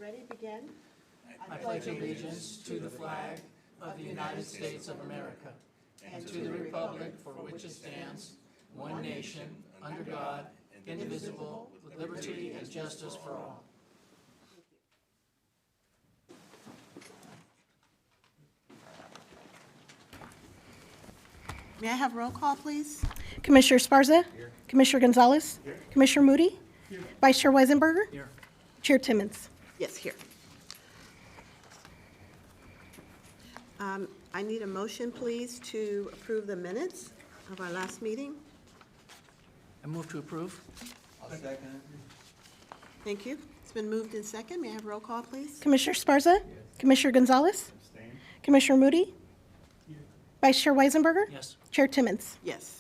Ready, begin. I pledge allegiance to the flag of the United States of America and to the republic for which it stands, one nation, under God, indivisible, with liberty and justice for all. May I have roll call, please? Commissioner Sparza? Here. Commissioner Gonzalez? Here. Commissioner Moody? Here. Vice Chair Weisenberger? Here. Chair Timmons? Yes, here. I need a motion, please, to approve the minutes of our last meeting. I move to approve. I'll second. Thank you. It's been moved in second. May I have roll call, please? Commissioner Sparza? Yes. Commissioner Gonzalez? Abstain. Commissioner Moody? Here. Vice Chair Weisenberger? Yes. Chair Timmons? Yes.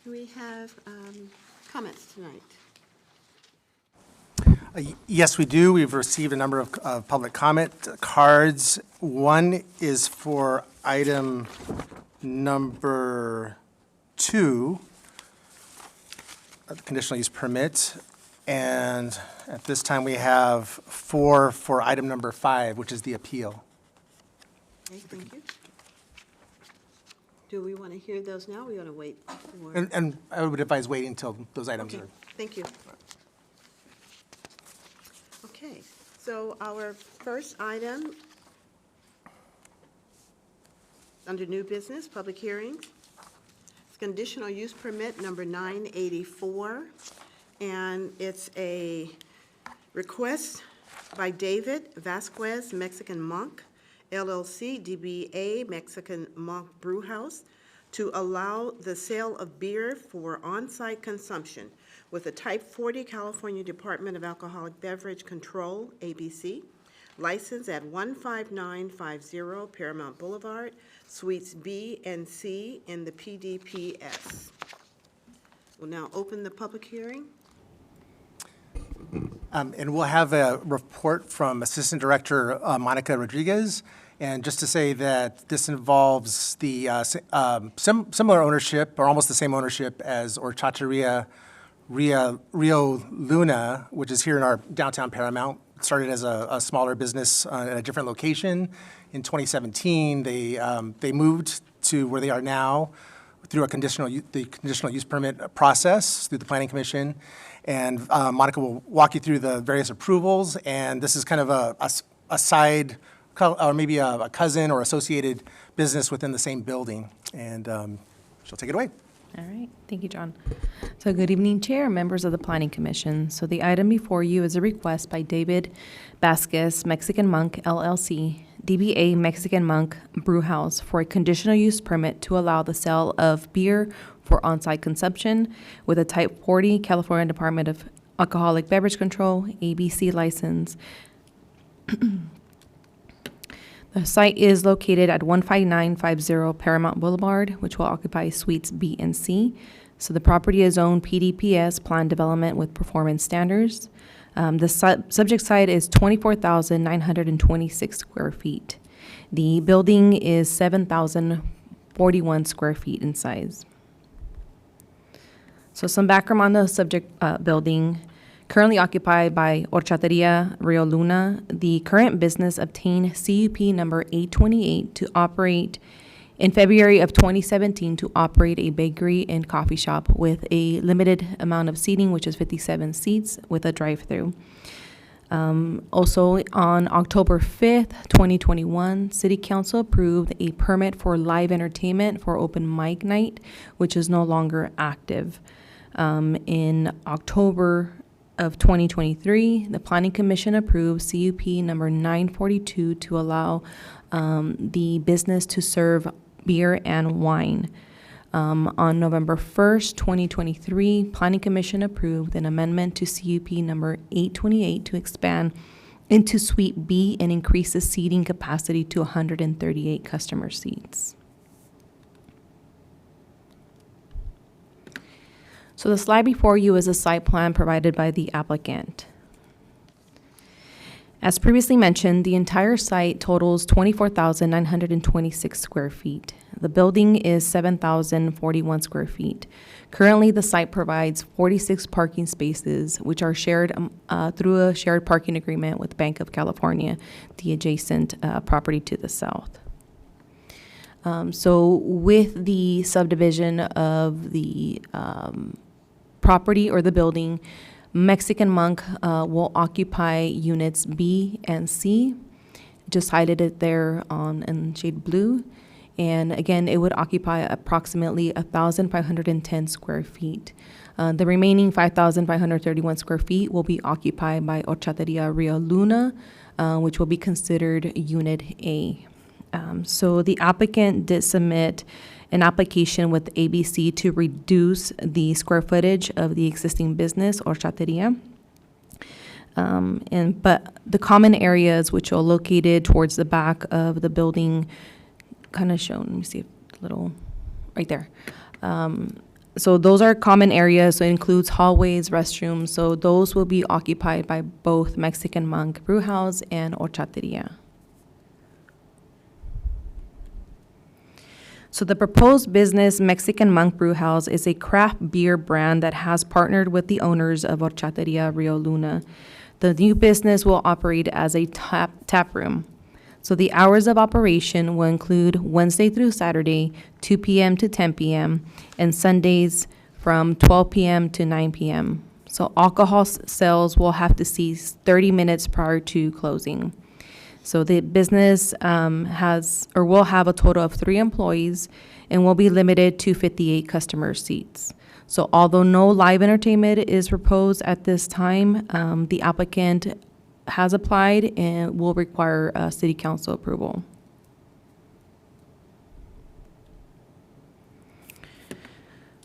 Do we have comments tonight? Yes, we do. We've received a number of public comment cards. One is for item number 2, conditional use permit. And at this time, we have 4 for item number 5, which is the appeal. Okay, thank you. Do we want to hear those now? We want to wait for? And I would advise waiting until those items Okay, are. thank you. Okay, so our first item under new business, public hearings, it's conditional use permit number 984, and it's a request by David Vasquez, Mexican Monk, LLC, DBA Mexican Monk Brew House, to allow the sale of beer for on-site consumption with a Type 40 California Department of Alcoholic Beverage Control, ABC, license at 15950 Paramount Boulevard, Suites B and C in the PDPS. We'll now open the public hearing. And we'll have a report from Assistant Director Monica Rodriguez. And just to say that this involves the similar ownership, or almost the same ownership as Horchateria Rio Luna, which is here in our downtown Paramount. It started as a smaller business at a different location. In 2017, they moved to where they are now through the conditional use permit process through the Planning Commission. And Monica will walk you through the various approvals. And this is kind of a side, or maybe a cousin or associated business within the same building. And she'll take it away. All right, thank you, John. So good evening, Chair, members of the Planning Commission. So the item before you is a request by David Vasquez, Mexican Monk, LLC, DBA Mexican Monk Brew House, for a conditional use permit to allow the sale of beer for on-site consumption with a Type 40 California Department of Alcoholic Beverage Control, ABC license. The site is located at 15950 Paramount Boulevard, which will occupy Suites B and C. So the property is owned PDPS, Plan Development with Performance Standards. The subject site is 24,926 square feet. The building is 7,041 square feet in size. So some background on the subject building. Currently occupied by Horchateria Rio Luna, the current business obtained CUP number 828 to operate in February of 2017 to operate a bakery and coffee shop with a limited amount of seating, which is 57 seats with a drive-through. Also on October 5th, 2021, City Council approved a permit for live entertainment for open mic night, which is no longer active. In October of 2023, the Planning Commission approved CUP number 942 to allow the business to serve beer and wine. On November 1st, 2023, Planning Commission approved an amendment to CUP number 828 to expand into Suite B and increase the seating capacity to 138 customer seats. So the slide before you is a site plan provided by the applicant. As previously mentioned, the entire site totals 24,926 square feet. The building is 7,041 square feet. Currently, the site provides 46 parking spaces, which are shared through a shared parking agreement with Bank of California, the adjacent property to the south. So with the subdivision of the property or the building, Mexican Monk will occupy units B and C, just highlighted there in shade blue. And again, it would occupy approximately 1,510 square feet. The remaining 5,531 square feet will be occupied by Horchateria Rio Luna, which will be considered Unit A. So the applicant did submit an application with ABC to reduce the square footage of the existing business or chateria. But the common areas which are located towards the back of the building, kind of shown, let me see a little, right there. So those are common areas, so it includes hallways, restrooms, so those will be occupied by both Mexican Monk Brewhouse and Horchateria. So the proposed business, Mexican Monk Brewhouse, is a craft beer brand that has partnered with the owners of Horchateria Rio Luna. The new business will operate as a tap room. So the hours of operation will include Wednesday through Saturday, 2 p.m. to 10 p.m., and Sundays from 12 p.m. to 9 p.m. So alcohol sales will have to cease 30 minutes prior to closing. So the business will have a total of 3 employees and will be limited to 58 customer seats. So although no live entertainment is proposed at this time, the applicant has applied and will require city council approval.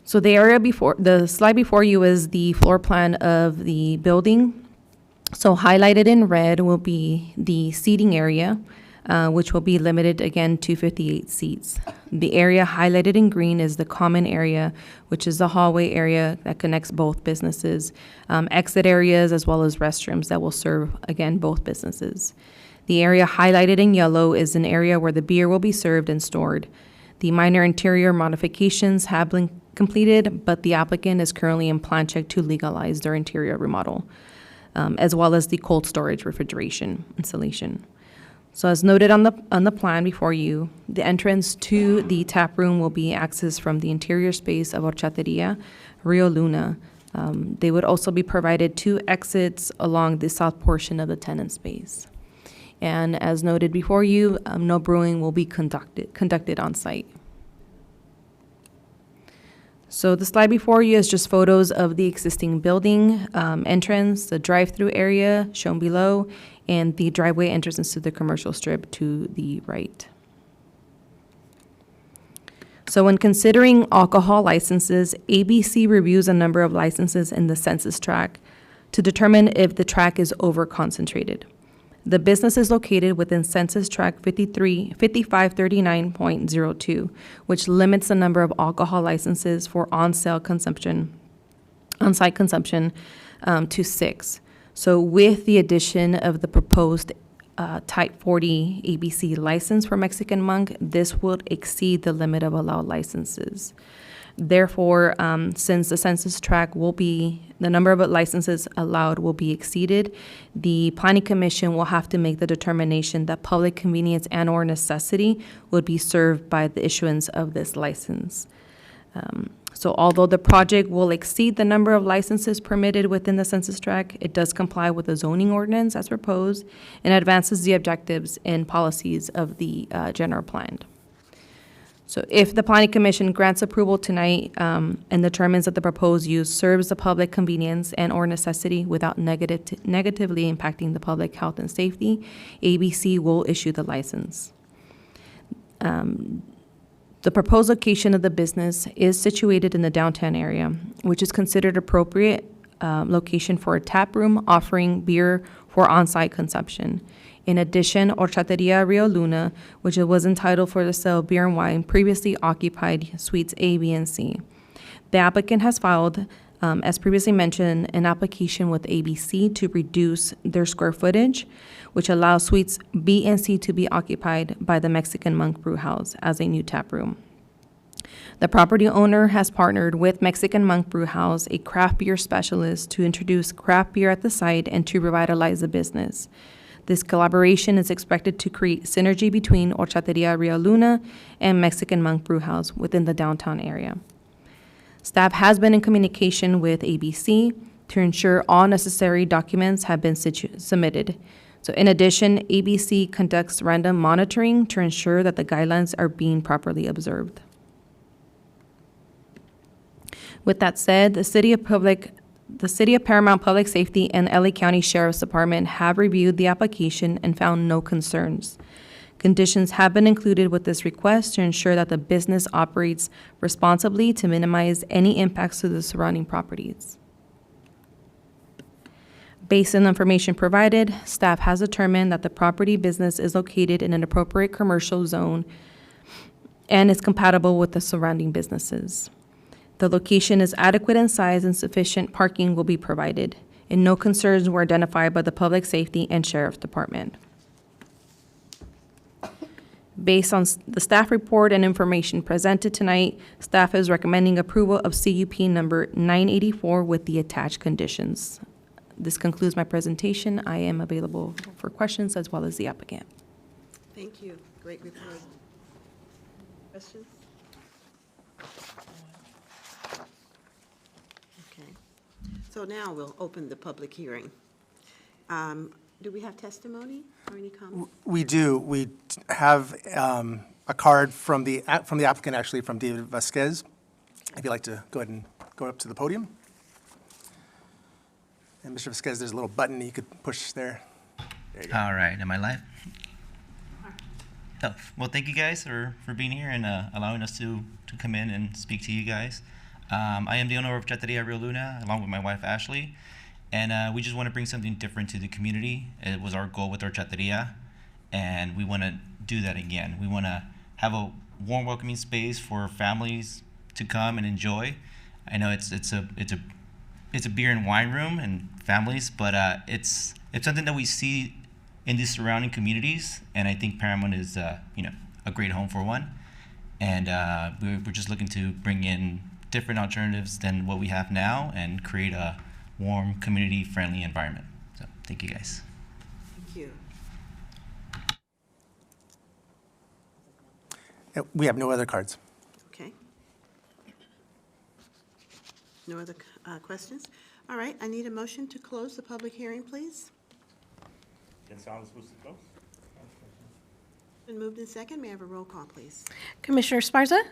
So the slide before you is the floor plan of the building. So highlighted in red will be the seating area, which will be limited again to 58 seats. The area highlighted in green is the common area, which is the hallway area that connects both businesses, exit areas as well as restrooms that will serve, again, both businesses. The area highlighted in yellow is an area where the beer will be served and stored. The minor interior modifications have been completed, but the applicant is currently in plan check to legalize their interior remodel, as well as the cold storage refrigeration installation. So as noted on the plan before you, the entrance to the tap room will be accessed from the interior space of Horchateria Rio Luna. They would also be provided 2 exits along the south portion of the tenant space. And as noted before you, no brewing will be conducted on site. So the slide before you is just photos of the existing building entrance, the drive-through area shown below, and the driveway entrance to the commercial strip to the right. So when considering alcohol licenses, ABC reviews a number of licenses in the census tract to determine if the tract is over-concentrated. The business is located within Census Tract 5539.02, which limits the number of alcohol licenses for on-site consumption to 6. So with the addition of the proposed Type 40 ABC license for Mexican Monk, this would exceed the limit of allowed licenses. Therefore, since the census tract the number of licenses allowed will be exceeded, the Planning Commission will have to make the determination that public convenience and/or necessity would be served by the issuance of this license. So although the project will exceed the number of licenses permitted within the census tract, it does comply with the zoning ordinance as proposed and advances the objectives and policies of the general plan. So if the Planning Commission grants approval tonight and determines that the proposed use serves the public convenience and/or necessity without negatively impacting the public health and safety, ABC will issue the license. The proposed location of the business is situated in the downtown area, which is considered appropriate location for a tap room offering beer for on-site consumption. In addition, Horchateria Rio Luna, which was entitled for the sale of beer and wine, previously occupied suites A, B, and C. The applicant has filed As previously mentioned, an application with ABC to reduce their square footage, which allows suites B and C to be occupied by the Mexican Monk Brew House as a new tap room. The property owner has partnered with Mexican Monk Brew House, a craft beer specialist, to introduce craft beer at the site and to revitalize the business. This collaboration is expected to create synergy between Horchateria Rio Luna and Mexican Monk Brew House within the downtown area. Staff has been in communication with ABC to ensure all necessary documents have been submitted. So in addition, ABC conducts random monitoring to ensure that the guidelines are being properly observed. With that said, the City of Paramount Public Safety and LA County Sheriff's Department have reviewed the application and found no concerns. Conditions have been included with this request to ensure that the business operates responsibly to minimize any impacts to the surrounding properties. Based on the information provided, staff has determined that the property business is located in an appropriate commercial zone and is compatible with the surrounding businesses. The location is adequate in size and sufficient parking will be provided, and no concerns were identified by the Public Safety and Sheriff's Department. Based on the staff report and information presented tonight, staff is recommending approval of CUP number 984 with the attached conditions. This concludes my presentation. I am available for questions as well as the applicant. Thank you. Great report. Questions? Okay. So now we'll open the public hearing. Do we have testimony or any comments? We do. We have a card from the applicant, actually, from David Vasquez. If you'd like to go ahead and go up to the podium. And Mr. Vasquez, there's a little button you could push there. There you go. All right, am I live? Oh, well, thank you guys for being here and allowing us to come in and speak to you guys. I am the owner of Horchateria Rio Luna, along with my wife, Ashley. And we just want to bring something different to the community. It was our goal with Horchateria, and we want to do that again. We want to have a warm, welcoming space for families to come and enjoy. I know it's a beer and wine room and families, but it's something that we see in the surrounding communities, and I think Paramount is a great home for one. And we're just looking to bring in different alternatives than what we have now and create a warm, community-friendly environment. So thank you guys. Thank you. We have no other cards. Okay. No other questions? All right, I need a motion to close the public hearing, please. Gonzalez moves to close. Been moved in second. May I have a roll call, please? Commissioner Esparza?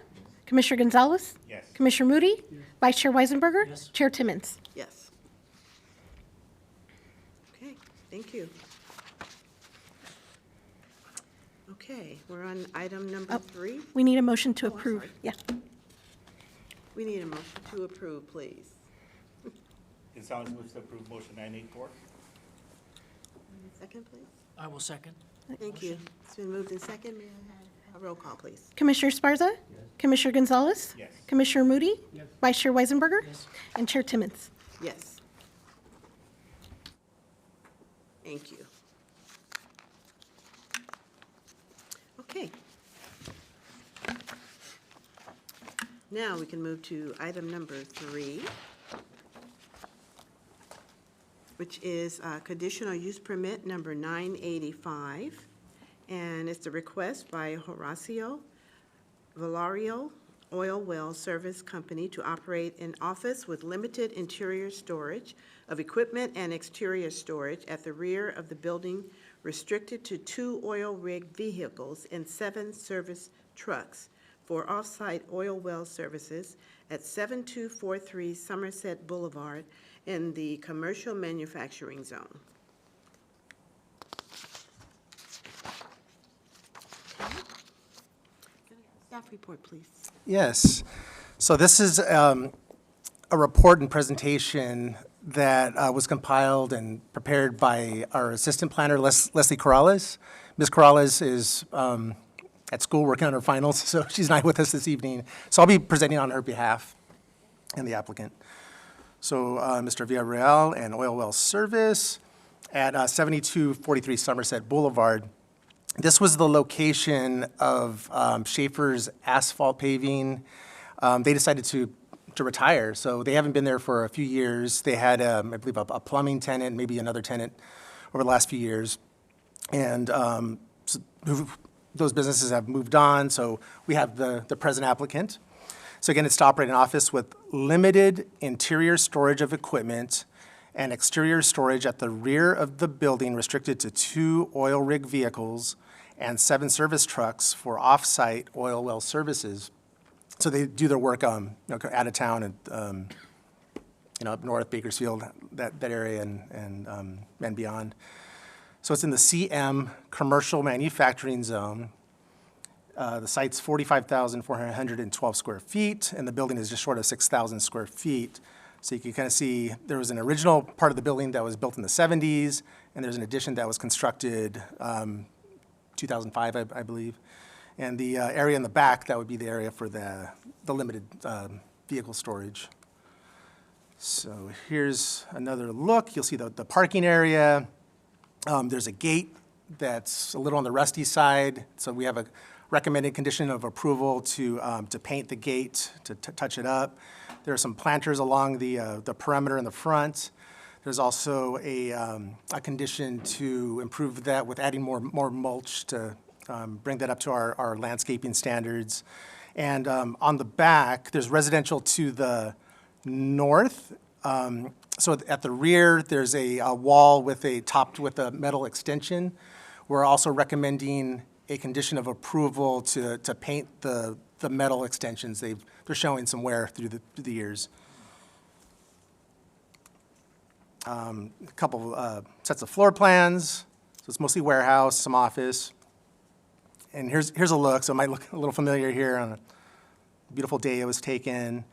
Commissioner Gonzalez? Yes. Commissioner Moody? Vice Chair Weisenberger? Yes. Chair Timmons? Yes. Okay, thank you. Okay, we're on item number 3. We need a motion to Oh, I'm approve. sorry. Yeah. We need a motion to approve, please. Gonzalez moves to approve motion 984. Second, please. I will second. Thank you. It's been moved in second. May I have a roll call, please? Commissioner Esparza? Commissioner Gonzalez? Yes. Commissioner Moody? Yes. Vice Chair Weisenberger? Yes. And Chair Timmons? Yes. Thank you. Okay. Now we can move to item number 3, which is conditional use permit number 985. And it's a request by Horacio Valario Oil Well Service Company to operate an office with limited interior storage of equipment and exterior storage at the rear of the building, restricted to 2 oil rig vehicles and 7 service trucks for off-site oil well services at 7243 Somerset Boulevard in the commercial manufacturing zone. Staff report, please. Yes. So this is a report and presentation that was compiled and prepared by our assistant planner, Leslie Corrales. Ms. Corrales is at school working on her finals, so she's not with us this evening. So I'll be presenting on her behalf and the applicant. So Mr. Villarreal and Oil Well Service at 7243 Somerset Boulevard. This was the location of Schaefer's Asphalt Paving. They decided to retire, so they haven't been there for a few years. They had, I believe, a plumbing tenant, maybe another tenant over the last few years. And those businesses have moved on, so we have the present applicant. So again, it's to operate an office with limited interior storage of equipment and exterior storage at the rear of the building restricted to 2 oil rig vehicles and 7 service trucks for off-site oil well services. So they do their work out of town and up north, Bakersfield, that area and beyond. So it's in the CM Commercial Manufacturing Zone. The site's 45,412 square feet, and the building is just short of 6,000 square feet. So you can kind of see there was an original part of the building that was built in the 70s, and there's an addition that was constructed 2005, I believe. And the area in the back, that would be the area for the limited vehicle storage. So here's another look. You'll see the parking area. There's a gate that's a little on the rusty side, so we have a recommended condition of approval to paint the gate, to touch it up. There are some planters along the perimeter in the front. There's also a condition to improve that with adding more mulch to bring that up to our landscaping standards. And on the back, there's residential to the north. So at the rear, there's a wall topped with a metal extension. We're also recommending a condition of approval to paint the metal extensions. They're showing some wear through the years. A couple sets of floor plans. So it's mostly warehouse, some office. And here's a look. So it might look a little familiar here on a beautiful day it was taken.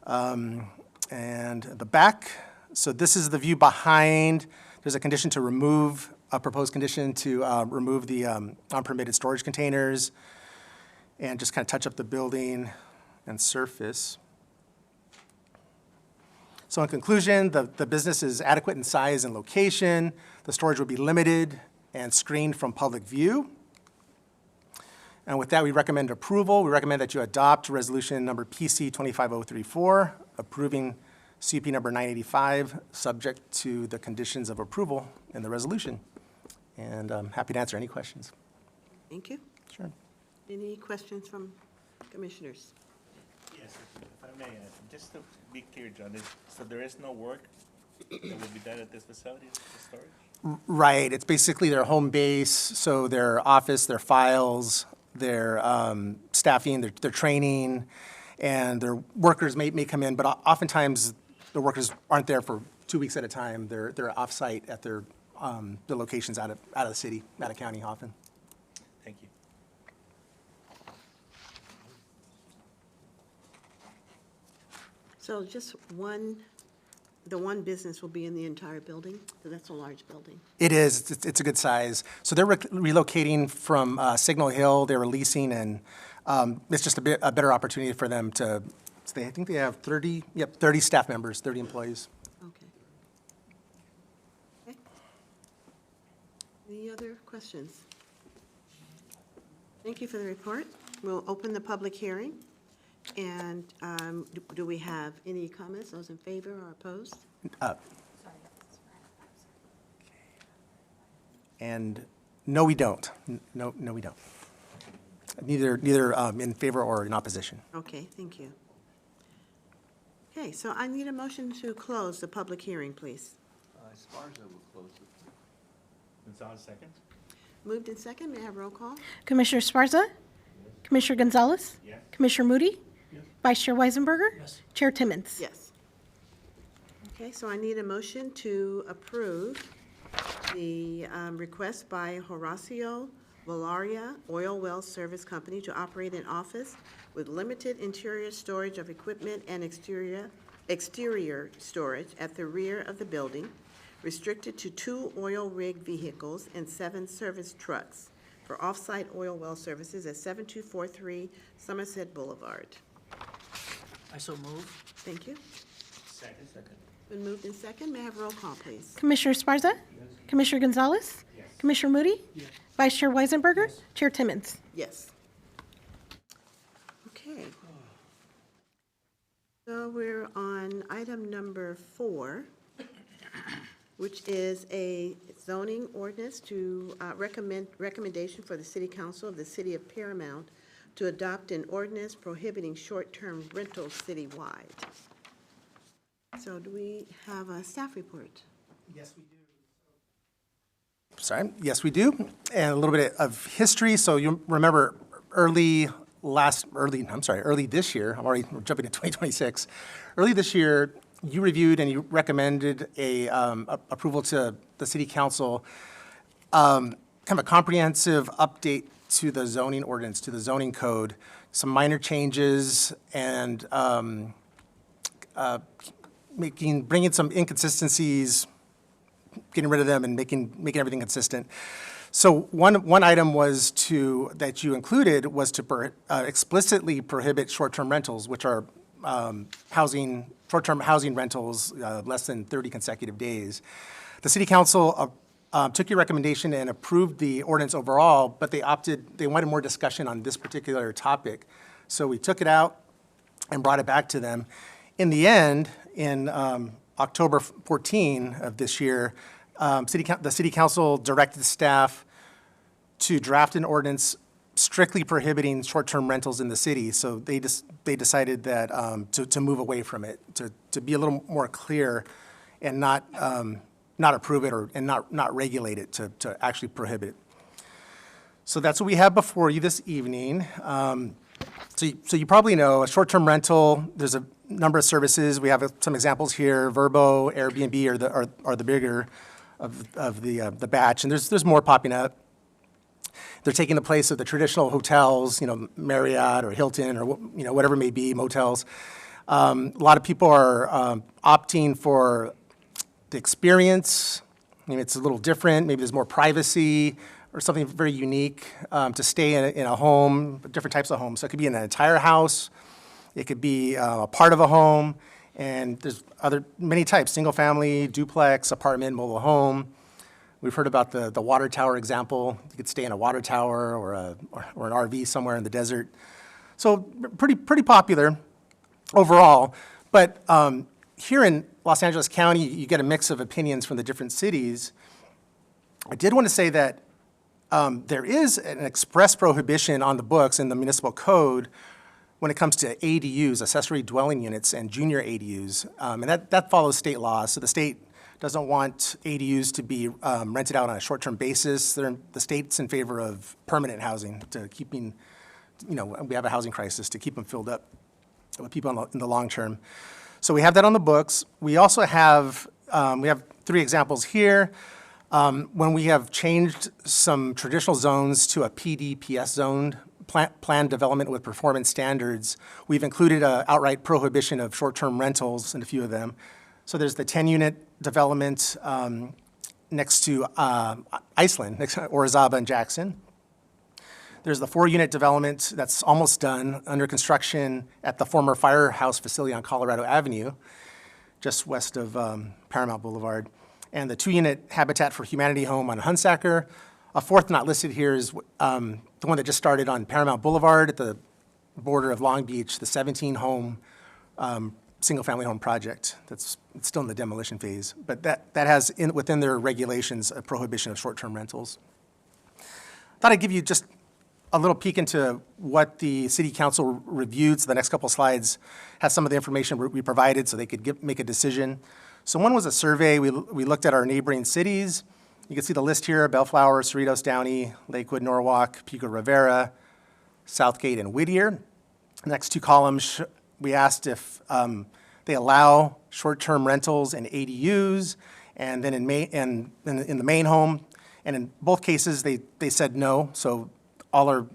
And the back. So this is the view behind. There's a condition to remove, a proposed condition to remove the unpermitted storage containers and just kind of touch up the building and surface. So in conclusion, the business is adequate in size and location. The storage would be limited and screened from public view. And with that, we recommend approval. We recommend that you adopt resolution number PC 25034, approving CUP number 985, subject to the conditions of approval in the resolution. And I'm happy to answer any questions. Thank you. Sure. Any questions from commissioners? Yes, if I may, just to be clear, John, so there is no work that will be done at this facility, the storage? Right. It's basically their home base, so their office, their files, their staffing, their training, and their workers may come in, but oftentimes the workers aren't there for 2 weeks at a time. They're off-site at their the locations out of the city, out of county often. Thank you. So just the one business will be in the entire building? So that's a large building. It is. It's a good size. So they're relocating from Signal Hill. They're leasing, and it's just a better opportunity for them to. So I think they have 30 staff members, 30 employees. Okay. Okay. Any other questions? Thank you for the report. We'll open the public hearing. And do we have any comments? Those in favor or opposed? And no, we don't. No, we don't. Neither in favor or in opposition. Okay, thank you. Okay, so I need a motion to close the public hearing, please. Esparza will close it. Gonzalez, second? Moved in second, may I have roll call? Commissioner Sparza? Commissioner Gonzalez? Yes. Commissioner Moody? Yes. Vice Chair Weisenberger? Yes. Chair Timmons? Yes. Okay, so I need a motion to approve the request by Horacio Valaria Oil Well Service Company to operate an office with limited interior storage of equipment and exterior storage at the rear of the building, restricted to 2 oil rig vehicles and 7 service trucks for off-site oil well services at 7243 Somerset Boulevard. I so move. Thank you. Been moved in second. May I have roll call, please? Commissioner Esparza? Commissioner Gonzalez? Commissioner Moody? Vice Chair Weisenberger? Chair Timmons? Yes. Okay. So we're on item number 4, which is a zoning ordinance to recommendation for the City Council of the City of Paramount to adopt an ordinance prohibiting short-term rentals citywide. So do we have a staff report? Yes, we do. Sorry, yes, we do. And a little bit of history. So you remember early this year, I'm already jumping to 2026. Early this year, you reviewed and you recommended approval to the City Council, kind of a comprehensive update to the zoning ordinance, to the zoning code, some minor changes, and bringing some inconsistencies, getting rid of them, and making everything consistent. So one item that you included was to explicitly prohibit short-term rentals, which are short-term housing rentals less than 30 consecutive days. The City Council took your recommendation and approved the ordinance overall, but they wanted more discussion on this particular topic. So we took it out and brought it back to them. In the end, in October 14 of this year, the City Council directed staff to draft an ordinance strictly prohibiting short-term rentals in the city. So they decided that to move away from it, to be a little more clear and not approve it and not regulate it, to actually prohibit it. So that's what we have before you this evening. So you probably know a short-term rental, there's a number of services. We have some examples here. Vrbo, Airbnb are the bigger of the batch, and there's more popping up. They're taking the place of the traditional hotels, Marriott or Hilton or whatever it may be, motels. A lot of people are opting for the experience. It's a little different. Maybe there's more privacy or something very unique to stay in a home, different types of homes. So it could be in an entire house. It could be a part of a home. And there's many types: single family, duplex, apartment, mobile home. We've heard about the water tower example. You could stay in a water tower or an RV somewhere in the desert. So pretty popular overall. But here in Los Angeles County, you get a mix of opinions from the different cities. I did want to say that there is an express prohibition on the books in the municipal code when it comes to ADUs, accessory dwelling units, and junior ADUs. And that follows state law. So the state doesn't want ADUs to be rented out on a short-term basis. The state's in favor of permanent housing, to keeping, we have a housing crisis, to keep them filled up with people in the long term. So we have that on the books. We also have, 3 examples here. When we have changed some traditional zones to a PDPS zoned plan development with performance standards, we've included an outright prohibition of short-term rentals in a few of them. So there's the 10-unit development next to Iceland, next to Orizaba and Jackson. There's the 4-unit development that's almost done, under construction at the former firehouse facility on Colorado Avenue, just west of Paramount Boulevard. And the 2-unit Habitat for Humanity home on Hunsacker. A 4th not listed here is the one that just started on Paramount Boulevard at the border of Long Beach, the 17-home single-family home project. It's still in the demolition phase, but that has within their regulations a prohibition of short-term rentals. Thought I'd give you just a little peek into what the City Council reviewed. So the next couple slides has some of the information we provided so they could make a decision. So one was a survey. We looked at our neighboring cities. You can see the list here: Bellflower, Cerritos, Downey, Lakewood, Norwalk, Pico Rivera, Southgate, and Whittier. The next 2 columns, we asked if they allow short-term rentals and ADUs, and then in the main home. And in both cases, they said no. So all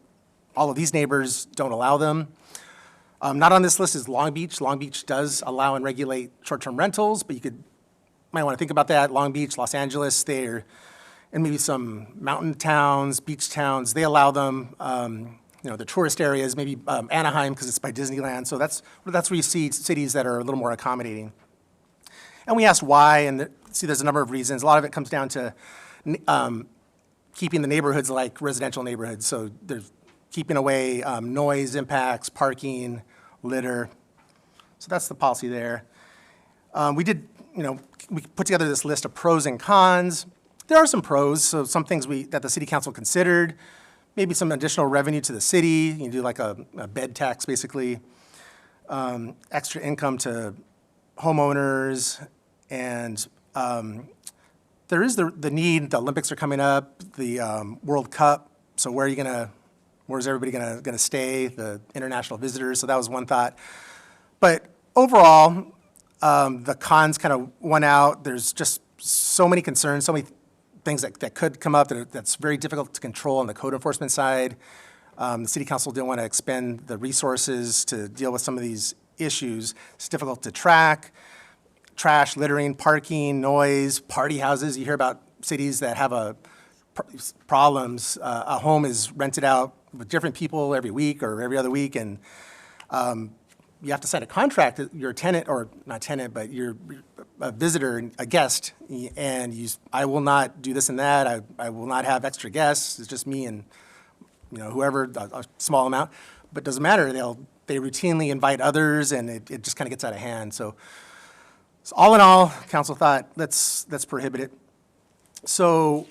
of these neighbors don't allow them. Not on this list is Long Beach. Long Beach does allow and regulate short-term rentals, but might want to think about that. Long Beach, Los Angeles, and maybe some mountain towns, beach towns, they allow them. The tourist areas, maybe Anaheim because it's by Disneyland. So that's where you see cities that are a little more accommodating. And we asked why, and see, there's a number of reasons. A lot of it comes down to keeping the neighborhoods like residential neighborhoods. So there's keeping away noise impacts, parking, litter. So that's the policy there. We did, we put together this list of pros and cons. There are some pros, so some things that the city council considered, maybe some additional revenue to the city. You do like a bed tax, basically. Extra income to homeowners, and there is the need. The Olympics are coming up, the World Cup. So where's everybody gonna stay? The international visitors. So that was one thought. But overall, the cons kind of won out. There's just so many concerns, so many things that could come up that's very difficult to control on the code enforcement side. The city council didn't want to expend the resources to deal with some of these issues. It's difficult to track. Trash, littering, parking, noise, party houses. You hear about cities that have problems. A home is rented out with different people every week or every other week, and you have to sign a contract. You're a tenant, or not tenant, but you're a visitor, a guest, and I will not do this and that. I will not have extra guests. It's just me and whoever, a small amount. But it doesn't matter. They routinely invite others, and it just kind of gets out of hand. So all in all, council thought, let's prohibit it. So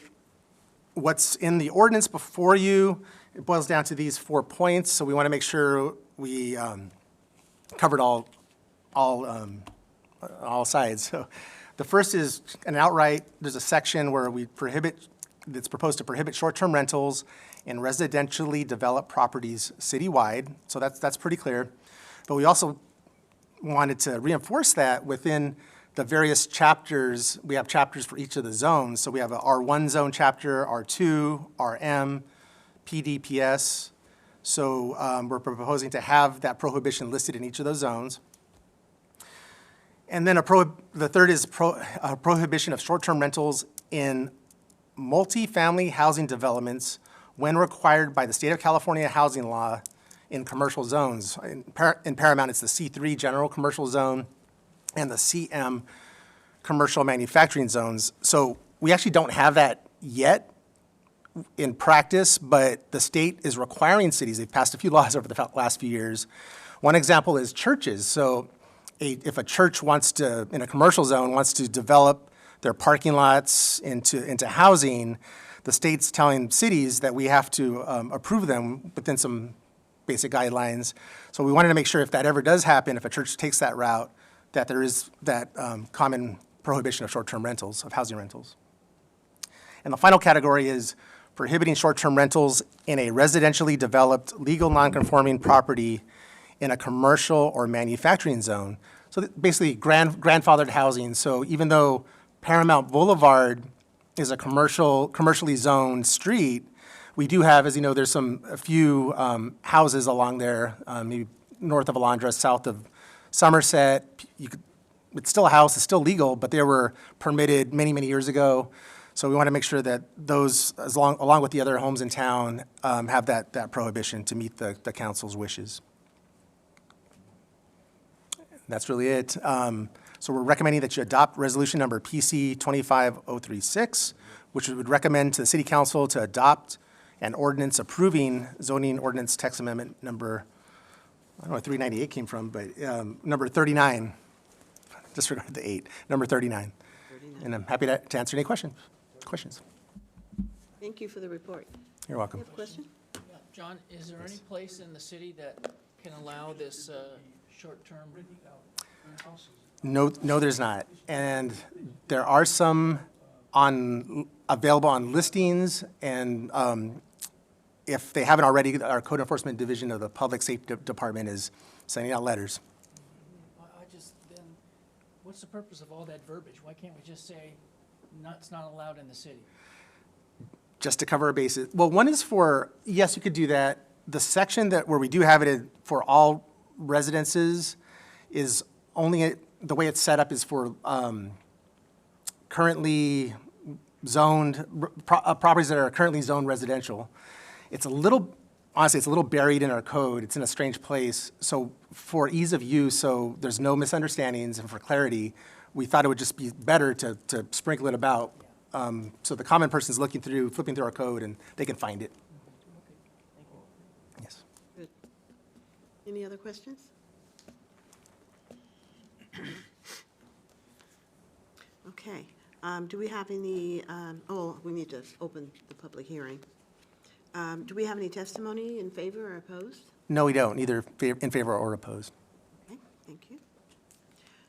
what's in the ordinance before you, it boils down to these 4 points. So we want to make sure we covered all sides. So the first is an outright, there's a section where that's proposed to prohibit short-term rentals in residentially developed properties citywide. So that's pretty clear. But we also wanted to reinforce that within the various chapters. We have chapters for each of the zones. So we have a R1 zone chapter, R2, RM, PDPS. So we're proposing to have that prohibition listed in each of those zones. And then the third is a prohibition of short-term rentals in multifamily housing developments when required by the state of California housing law in commercial zones. In Paramount, it's the C3 general commercial zone and the CM commercial manufacturing zones. So we actually don't have that yet in practice, but the state is requiring cities. They've passed a few laws over the last few years. One example is churches. So if a church in a commercial zone, wants to develop their parking lots into housing, the state's telling cities that we have to approve them within some basic guidelines. So we wanted to make sure if that ever does happen, if a church takes that route, that there is that common prohibition of short-term rentals, of housing rentals. And the final category is prohibiting short-term rentals in a residentially developed legal non-conforming property in a commercial or manufacturing zone. So basically grandfathered housing. So even though Paramount Boulevard is a commercially zoned street, we do have, as you know, there's a few houses along there, maybe north of Alondra, south of Somerset. It's still a house, it's still legal, but they were permitted many, many years ago. So we want to make sure that those, along with the other homes in town, have that prohibition to meet the council's wishes. That's really it. So we're recommending that you adopt resolution number PC 25036, which would recommend to the city council to adopt an ordinance approving zoning ordinance text amendment number, I don't know where 398 came from, but number 39. Disregard the 8, number 39. And I'm happy to answer any questions. Thank you for the report. You're welcome. You have a question? Yeah, John, is there any place in the city that can allow this short-term rentals? No, there's not. And there are some available on listings, and if they haven't already, our code enforcement division of the public safety department is sending out letters. Then, what's the purpose of all that verbiage? Why can't we just say, it's not allowed in the city? Just to cover our bases. Well, one is for, yes, you could do that. The section where we do have it for all residences is only, the way it's set up is for currently zoned, properties that are currently zoned residential. It's a little, honestly, it's a little buried in our code. It's in a strange place. So for ease of use, so there's no misunderstandings, and for clarity, we thought it would just be better to sprinkle it about, so the common person's flipping through our code, and they can find it. Yes. Good. Any other questions? Okay. Do we have any, we need to open the public hearing. Do we have any testimony in favor or opposed? No, we don't, either in favor or opposed. Okay, thank you.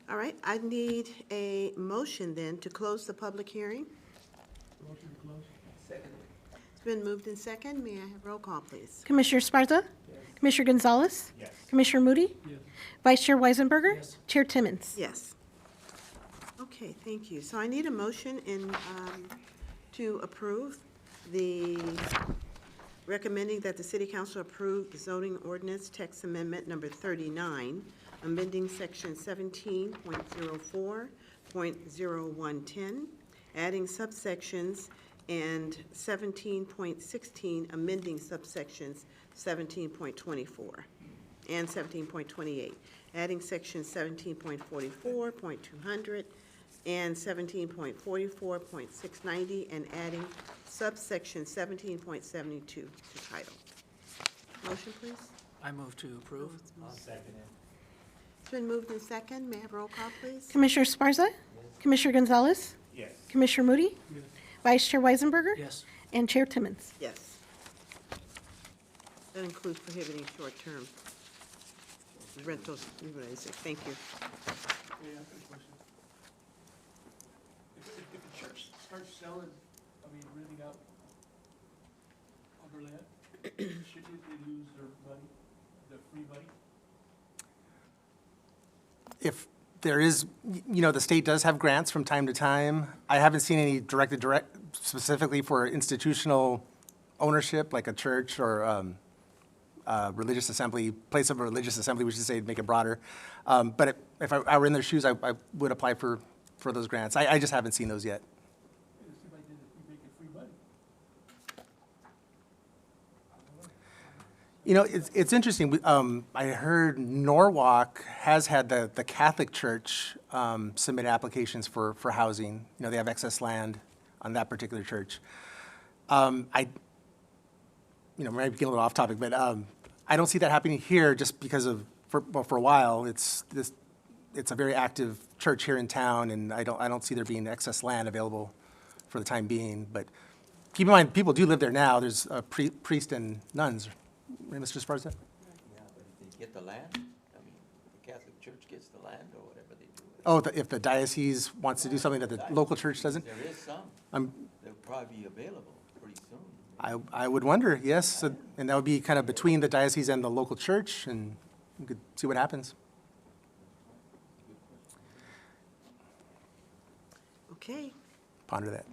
All right, I need a motion then to close the public hearing. Motion to close. Second. It's been moved in second. May I have roll call, please? Commissioner Sparza? Commissioner Gonzalez? Yes. Commissioner Moody? Yes. Vice Chair Weisenberger? Yes. Chair Timmons? Yes. Okay, thank you. So I need a motion to approve the, recommending that the City Council approve the zoning ordinance text amendment number 39, amending section 17.04.0110, adding subsections, and 17.16, amending subsections 17.24 and 17.28, adding section 17.44.200 and 17.44.690, and adding subsection 17.72 to title. Motion, please. I move to approve. I'll second it. It's been moved in second. May I have roll call, please? Commissioner Sparza? Commissioner Gonzalez? Yes. Commissioner Moody? Yes. Vice Chair Weisenberger? Yes. And Chair Timmons? Yes. That includes prohibiting short-term rentals. Thank you. May I ask a question? If the church starts selling, renting out other land, shouldn't they lose their money, the free money? If there is, the state does have grants from time to time. I haven't seen any directed specifically for institutional ownership, like a church or religious assembly, place of a religious assembly, we should say, to make it broader. But if I were in their shoes, I would apply for those grants. I just haven't seen those yet. It seems like they're making free money. It's interesting. I heard Norwalk has had the Catholic Church submit applications for housing. They have excess land on that particular church. Maybe getting a little off topic, but I don't see that happening here just because for a while, it's a very active church here in town, and I don't see there being excess land available for the time being. But keep in mind, people do live there now. There's a priest and nuns, right, Mr. Sparza? Yeah, but if they get the land, the Catholic Church gets the land or whatever they do. Oh, if the diocese wants to do something that the local church doesn't? There is some. They'll probably be available pretty soon. I would wonder, yes. So, and that would be kind of between the diocese and the local church, and we could see what happens. Okay. Ponder that.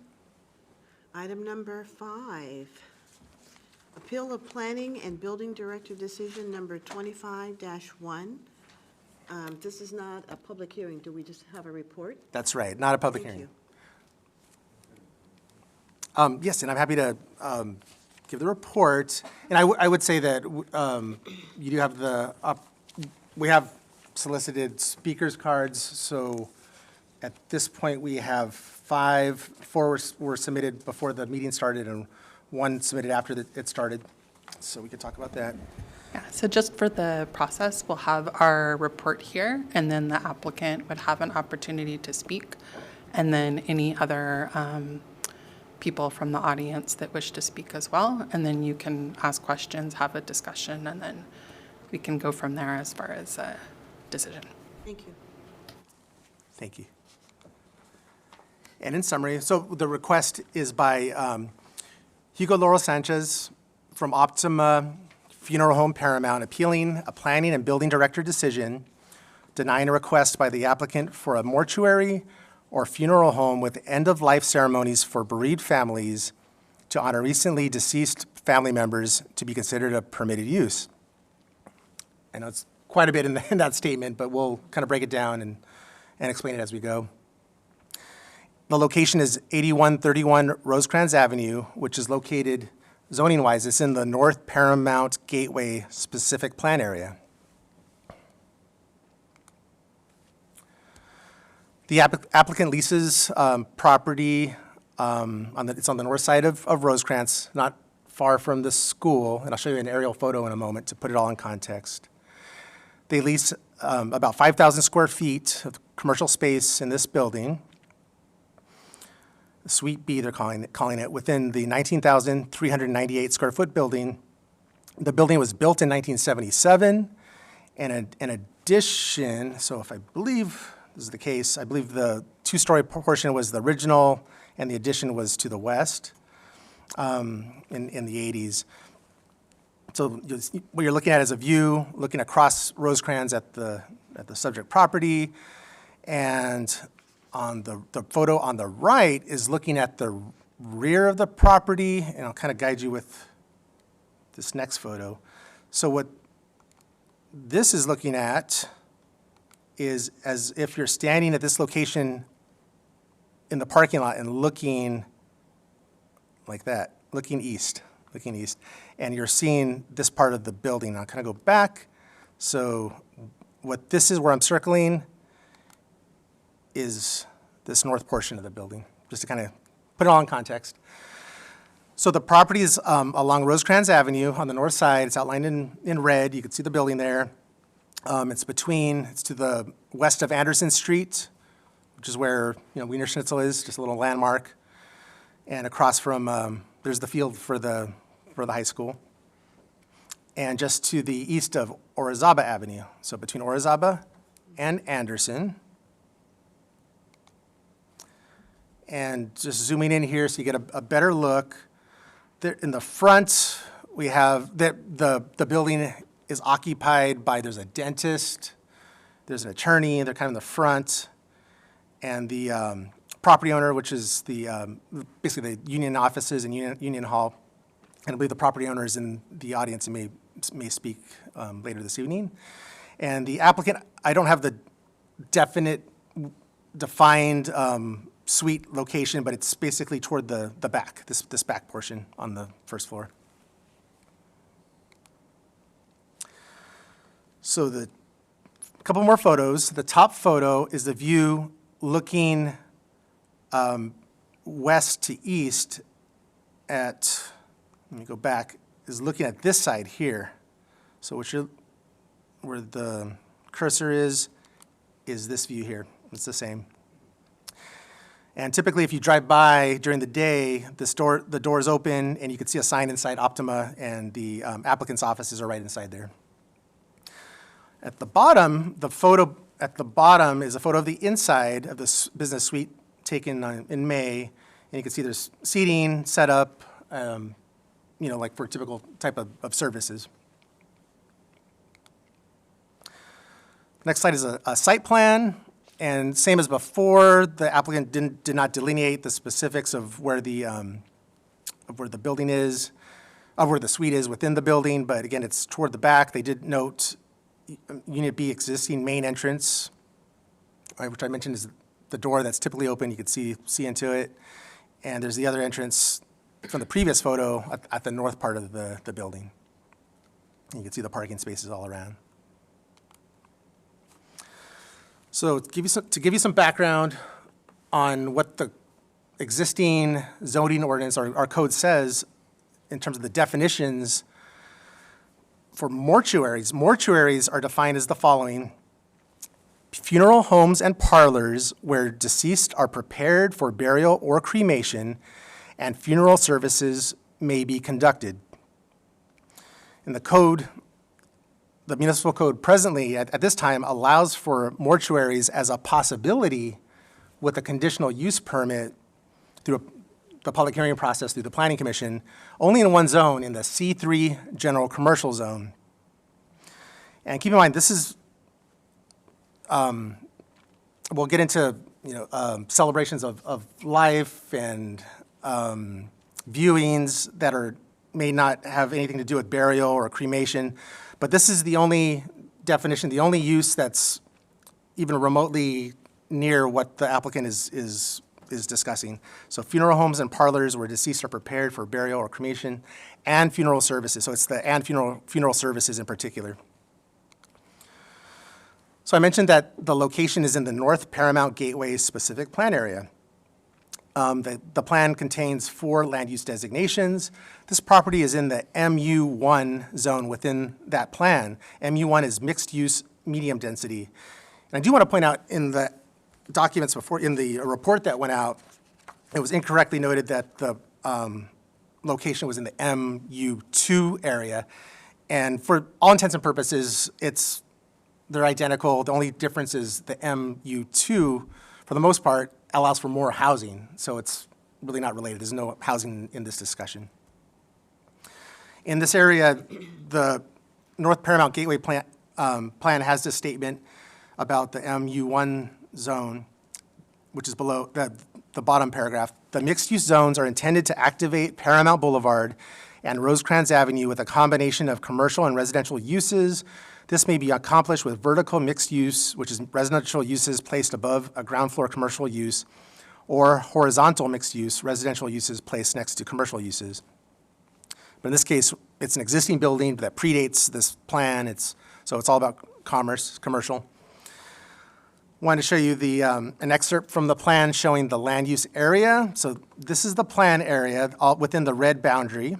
Item number 5, appeal of planning and building director decision number 25-1. This is not a public hearing. Do we just have a report? That's right, not a public Thank hearing. you. Yes, and I'm happy to give the report. And I would say that you do have we have solicited speakers cards, so at this point, we have 5. 4 were submitted before the meeting started, and 1 submitted after it started. So we could talk about that. Yeah, so just for the process, we'll have our report here, and then the applicant would have an opportunity to speak, and then any other people from the audience that wish to speak as well, and then you can ask questions, have a discussion, and then we can go from there as far as a decision. Thank you. Thank you. And in summary, so the request is by Hugo Laurel Sanchez from Optima Funeral Home Paramount, appealing a planning and building director decision denying a request by the applicant for a mortuary or funeral home with end-of-life ceremonies for bereaved families to honor recently deceased family members to be considered a permitted use. I know it's quite a bit in that statement, but we'll kind of break it down and explain it as we go. The location is 8131 Rosecrans Avenue, which is located zoning-wise, it's in the North Paramount Gateway specific plan area. The applicant leases property, it's on the north side of Rosecrans, not far from the school, and I'll show you an aerial photo in a moment to put it all in context. They lease about 5,000 square feet of commercial space in this building. Suite B, they're calling it, within the 19,398 square foot building. The building was built in 1977, and an addition, so if I believe this is the case, I believe the two-story portion was the original, and the addition was to the west in the 80s. So what you're looking at is a view looking across Rosecrans at the subject property, and on the photo on the right is looking at the rear of the property, and I'll kind of guide you with this next photo. So what this is looking at is as if you're standing at this location in the parking lot and looking like that, looking east, and you're seeing this part of the building. I'll kind of go back. So what this is where I'm circling is this north portion of the building, just to kind of put it all in context. So the property is along Rosecrans Avenue on the north side. It's outlined in red. You can see the building there. It's to the west of Anderson Street, which is where, Wiener Schnitzel is, just a little landmark. And across from, there's the field for the high school. And just to the east of Orizaba Avenue. So between Orizaba and Anderson. And just zooming in here so you get a better look. There, in the front, we have the building is occupied by, there's a dentist, there's an attorney, they're kind of in the front, and the property owner, which is basically the union offices and union hall, and I believe the property owner is in the audience and may speak later this evening. And the applicant, I don't have the defined suite location, but it's basically toward the back, this back portion on the first floor. So a couple more photos. The top photo is the view looking west to east at, let me go back, is looking at this side here. So where the cursor is this view here. It's the same. And typically, if you drive by during the day, the door is open, and you can see a sign inside Optima, and the applicant's offices are right inside there. At the bottom, the photo at the bottom is a photo of the inside of this business suite taken in May, and you can see there's seating set up, like for a typical type of services. Next slide is a site plan, and same as before, the applicant did not delineate the specifics of where the building is, of where the suite is within the building, but again, it's toward the back. They did note Unit B existing main entrance, which I mentioned is the door that's typically open. You could see into it, and there's the other entrance from the previous photo at the north part of the building. You can see the parking spaces all around. So to give you some background on what the existing zoning ordinance or our code says in terms of the definitions for mortuaries. Mortuaries are defined as the following: funeral homes and parlors where deceased are prepared for burial or cremation and funeral services may be conducted. In the code, the municipal code presently, at this time, allows for mortuaries as a possibility with a conditional use permit through the public hearing process through the Planning Commission, only in one zone, in the C3 General Commercial Zone. And keep in mind, this is, we'll get into celebrations of life and viewings that may not have anything to do with burial or cremation. But this is the only definition, the only use that's even remotely near what the applicant is is discussing. So funeral homes and parlors where deceased are prepared for burial or cremation, and funeral services. So it's the and funeral services in particular. So I mentioned that the location is in the North Paramount Gateway specific plan area. The plan contains 4 land use designations. This property is in the MU1 zone within that plan. MU1 is mixed use, medium density. And I do want to point out in the documents before, in the report that went out, it was incorrectly noted that the location was in the MU2 area. And for all intents and purposes, they're identical. The only difference is the MU2, for the most part, allows for more housing. So it's really not related. There's no housing in this discussion. In this area, the North Paramount Gateway plan has this statement about the MU1 zone, which is below the bottom paragraph. The mixed-use zones are intended to activate Paramount Boulevard and Rosecrans Avenue with a combination of commercial and residential uses. This may be accomplished with vertical mixed use, which is residential uses placed above a ground floor commercial use, or horizontal mixed use, residential uses placed next to commercial uses. But in this case, it's an existing building that predates this plan. So it's all about commercial. Wanted to show you an excerpt from the plan showing the land use area. So this is the plan area all within the red boundary.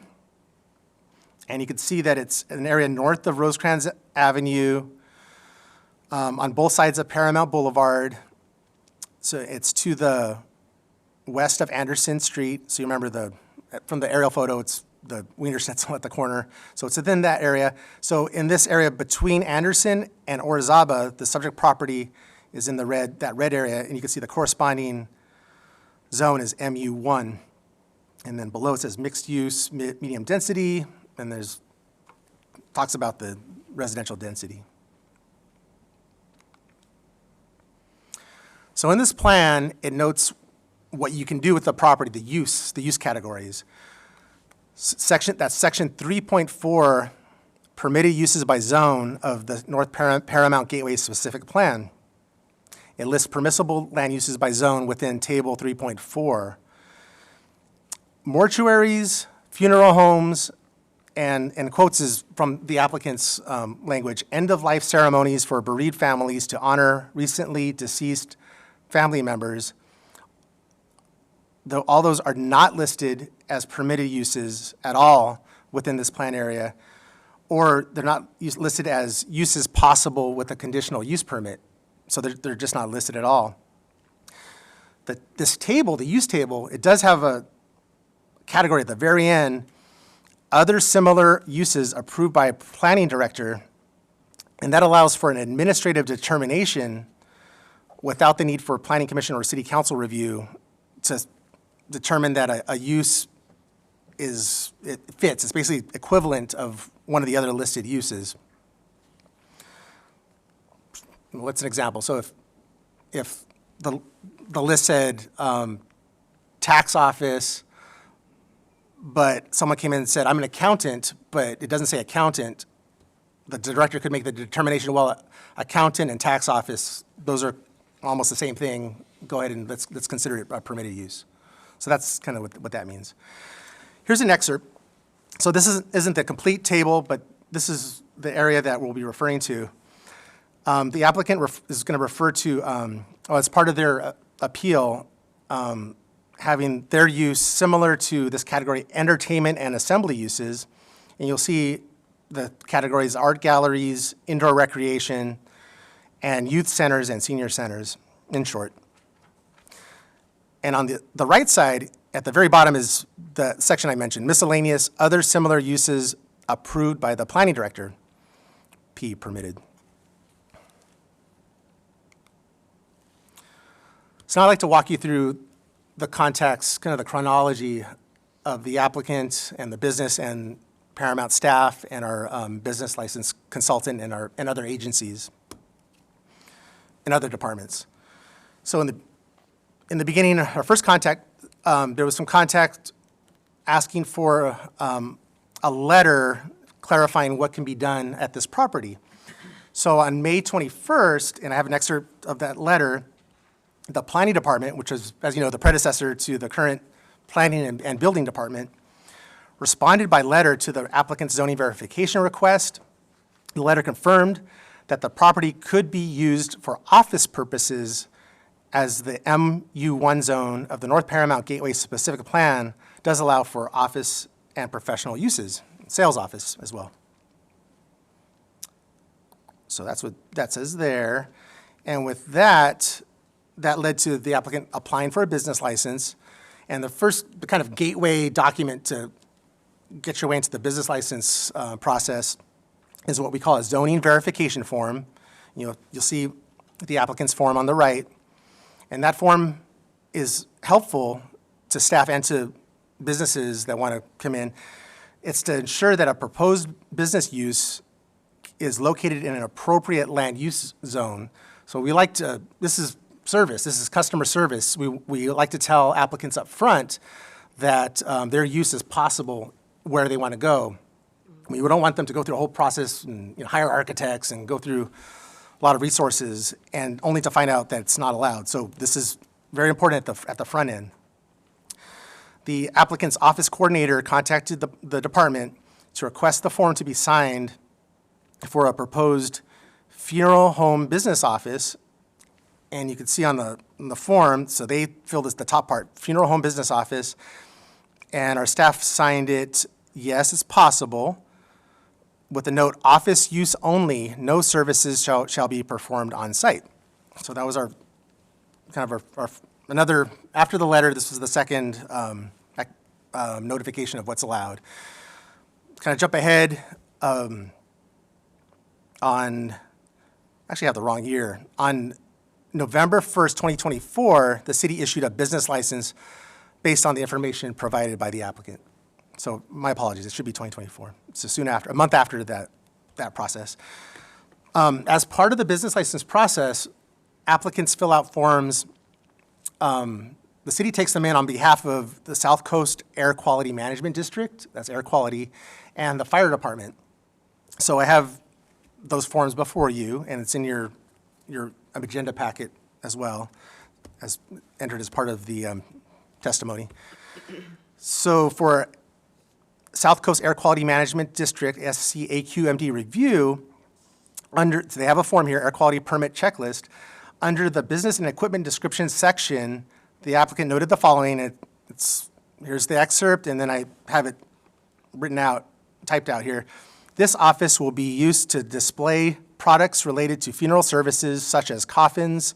And you can see that it's an area north of Rosecrans Avenue, on both sides of Paramount Boulevard. So it's to the west of Anderson Street. So you remember from the aerial photo, it's the Wiener Schnitzel at the corner. So it's within that area. So in this area between Anderson and Orizaba, the subject property is in that red area, and you can see the corresponding zone is MU1. And then below it says mixed use, medium density, and talks about the residential density. So in this plan, it notes what you can do with the property, the use categories. Section 3.4, permitted uses by zone of the North Paramount Gateway specific plan. It lists permissible land uses by zone within table 3.4. Mortuaries, funeral homes, and quotes is from the applicant's language, end-of-life ceremonies for bereaved families to honor recently deceased family members. Though all those are not listed as permitted uses at all within this plan area, or they're not listed as uses possible with a conditional use permit. So they're just not listed at all. This table, the use table, it does have a category at the very end, other similar uses approved by a planning director, and that allows for an administrative determination without the need for planning commission or city council review to determine that a use it fits. It's basically equivalent of one of the other listed uses. What's an example? So if the list said tax office, but someone came in and said, I'm an accountant, but it doesn't say accountant, the director could make the determination, well, accountant and tax office, those are almost the same thing. Go ahead and let's consider it a permitted use. So that's kind of what that means. Here's an excerpt. So this isn't the complete table, but this is the area that we'll be referring to. The applicant is going to refer to, as part of their appeal, having their use similar to this category, entertainment and assembly uses. And you'll see the categories art galleries, indoor recreation, and youth centers and senior centers, in short. And on the right side, at the very bottom is the section I mentioned, miscellaneous, other similar uses approved by the planning director, P permitted. So now I'd like to walk you through the context, kind of the chronology of the applicant and the business and Paramount staff and our business license consultant and other agencies and other departments. So in the beginning, our first contact, there was some contact asking for a letter clarifying what can be done at this property. So on May 21st, and I have an excerpt of that letter, the planning department, which is, as you know, the predecessor to the current planning and building department, responded by letter to the applicant's zoning verification request. The letter confirmed that the property could be used for office purposes as the MU1 zone of the North Paramount Gateway Specific Plan does allow for office and professional uses, sales office as well. So that's what that says there. And with that, that led to the applicant applying for a business license. And the first kind of gateway document to get your way into the business license process is what we call a zoning verification form. You'll see the applicant's form on the right. And that form is helpful to staff and to businesses that want to come in. It's to ensure that a proposed business use is located in an appropriate land use zone. So we like to, this is service, this is customer service. We like to tell applicants up front that their use is possible where they want to go. We don't want them to go through a whole process and hire architects and go through a lot of resources and only to find out that it's not allowed. So this is very important at the front end. The applicant's office coordinator contacted the department to request the form to be signed for a proposed funeral home business office. And you can see on the form, so they filled the top part, funeral home business office. And our staff signed it, yes, it's possible, with the note, office use only, no services shall be performed on site. So that was our, kind of our another, after the letter, this was the second notification of what's allowed. Kind of jump ahead on, actually I have the wrong year. On November 1st, 2024, the city issued a business license based on the information provided by the applicant. So my apologies, it should be 2024. So soon after, a month after that process. As part of the business license process, applicants fill out forms. The city takes them in on behalf of the South Coast Air Quality Management District, that's air quality, and the fire department. So I have those forms before you, and it's in your agenda packet as well, as entered as part of the testimony. So for South Coast Air Quality Management District, SCAQMD review, so they have a form here, Air Quality Permit Checklist. Under the Business and Equipment Description section, the applicant noted the following. Here's the excerpt, and then I have it written out, typed out here. This office will be used to display products related to funeral services such as coffins,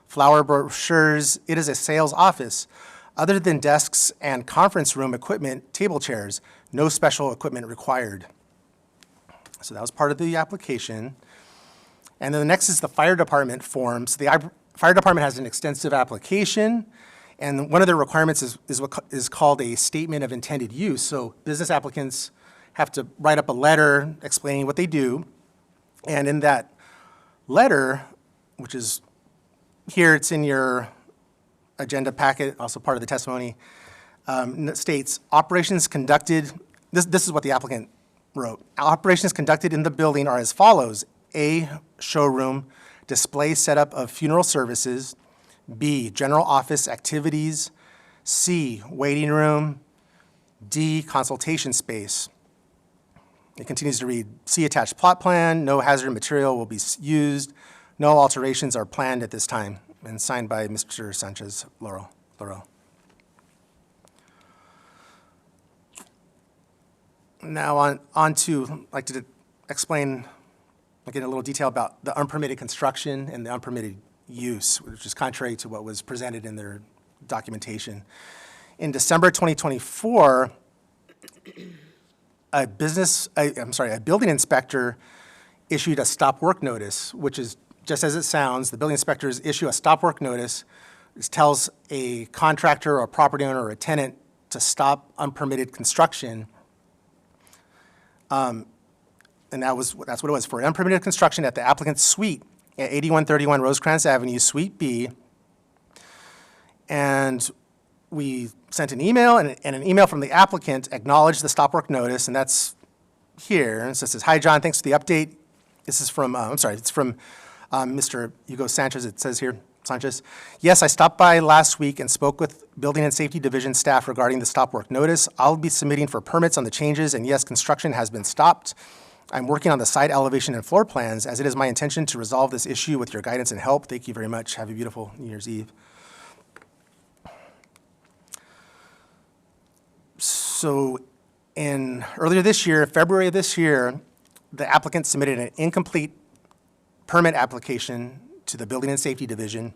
flower brochures. It is a sales office. Other than desks and conference room equipment, table chairs, no special equipment required. So that was part of the application. And then the next is the fire department forms. The fire department has an extensive application, and one of their requirements is what is called a statement of intended use. So business applicants have to write up a letter explaining what they do. And in that letter, which is here, it's in your agenda packet, also part of the testimony, states, operations conducted, this is what the applicant wrote. Operations conducted in the building are as follows. A, showroom, display setup of funeral services. B, general office activities. C, waiting room. D, consultation space. It continues to read, C, attached plot plan, no hazard material will be used, no alterations are planned at this time, and signed by Mr. Sanchez Laurel. Now on to, I'd like to explain, get a little detail about the unpermitted construction and the unpermitted use, which is contrary to what was presented in their documentation. In December 2024, a building inspector issued a stop work notice, which is just as it sounds. The building inspectors issue a stop work notice. It tells a contractor or a property owner or a tenant to stop unpermitted construction. And that's what it was, for unpermitted construction at the applicant's suite at 8131 Rosecrans Avenue, Suite B. And we sent an email, and an email from the applicant acknowledged the stop work notice, and that's here. And so it says, hi, John, thanks for the update. This is from, it's from Mr. Hugo Sanchez, it says here. Sanchez. Yes, I stopped by last week and spoke with Building and Safety Division staff regarding the stop work notice. I'll be submitting for permits on the changes, and yes, construction has been stopped. I'm working on the site elevation and floor plans, as it is my intention to resolve this issue with your guidance and help. Thank you very much. Have a beautiful New Year's Eve. So earlier this year, February of this year, the applicant submitted an incomplete permit application to the Building and Safety Division.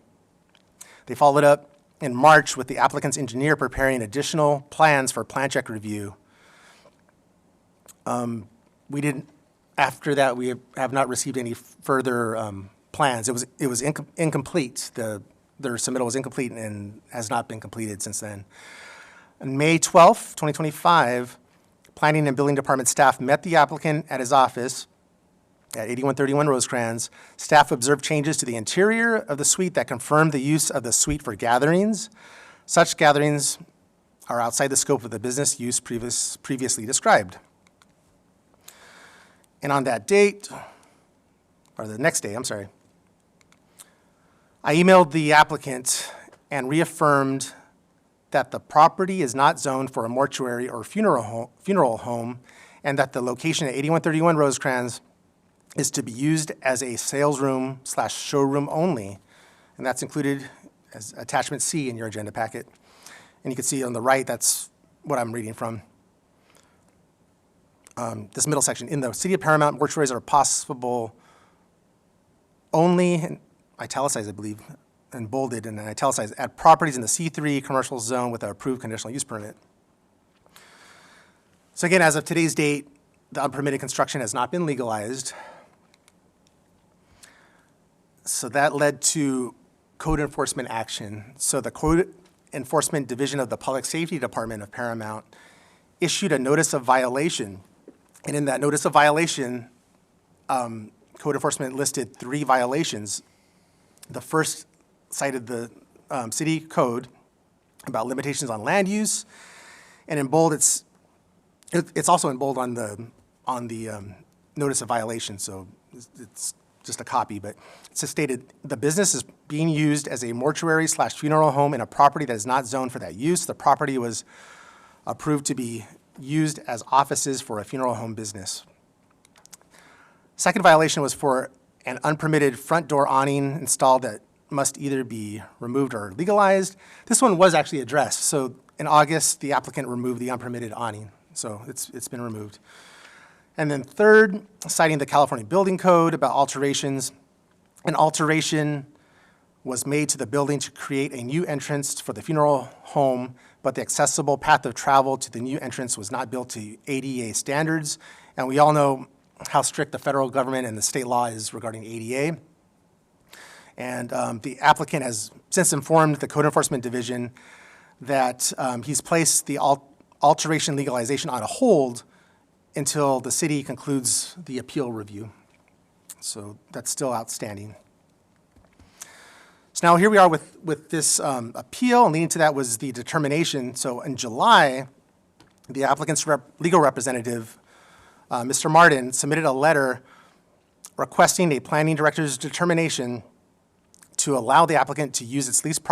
They followed up in March with the applicant's engineer preparing additional plans for plan check review. After that, we have not received any further plans. It was incomplete. Their submittal was incomplete and has not been completed since then. On May 12th, 2025, Planning and Building Department staff met the applicant at his office at 8131 Rosecrans. Staff observed changes to the interior of the suite that confirmed the use of the suite for gatherings. Such gatherings are outside the scope of the business use previously described. And on that date, or the next day, I'm sorry, I emailed the applicant and reaffirmed that the property is not zoned for a mortuary or funeral home, and that the location at 8131 Rosecrans is to be used as a sales room / showroom only. And that's included as attachment C in your agenda packet. And you can see on the right, that's what I'm reading from. This middle section. In the city of Paramount, mortuaries are possible only, and italicized, I believe, and bolded and italicized, at properties in the C3 commercial zone with an approved conditional use permit. So again, as of today's date, the unpermitted construction has not been legalized. So that led to code enforcement action. So the Code Enforcement Division of the Public Safety Department of Paramount issued a notice of violation. And in that notice of violation, code enforcement listed 3 violations. The first cited the city code about limitations on land use, and in bold, it's also in bold on the notice of violation. So it's just a copy, but it's just stated the business is being used as a mortuary / funeral home in a property that is not zoned for that use. The property was approved to be used as offices for a funeral home business. Second violation was for an unpermitted front door awning installed that must either be removed or legalized. This one was actually addressed. So in August, the applicant removed the unpermitted awning. So it's been removed. And then third, citing the California Building Code about alterations. An alteration was made to the building to create a new entrance for the funeral home, but the accessible path of travel to the new entrance was not built to ADA standards. And we all know how strict the federal government and the state law is regarding ADA. And the applicant has since informed the Code Enforcement Division that he's placed the alteration legalization on a hold until the city concludes the appeal review. So that's still outstanding. So now here we are with this appeal, and leading to that was the determination. So in July, the applicant's legal representative, Mr. Martin, submitted a letter requesting a planning director's determination to allow the applicant to use its leased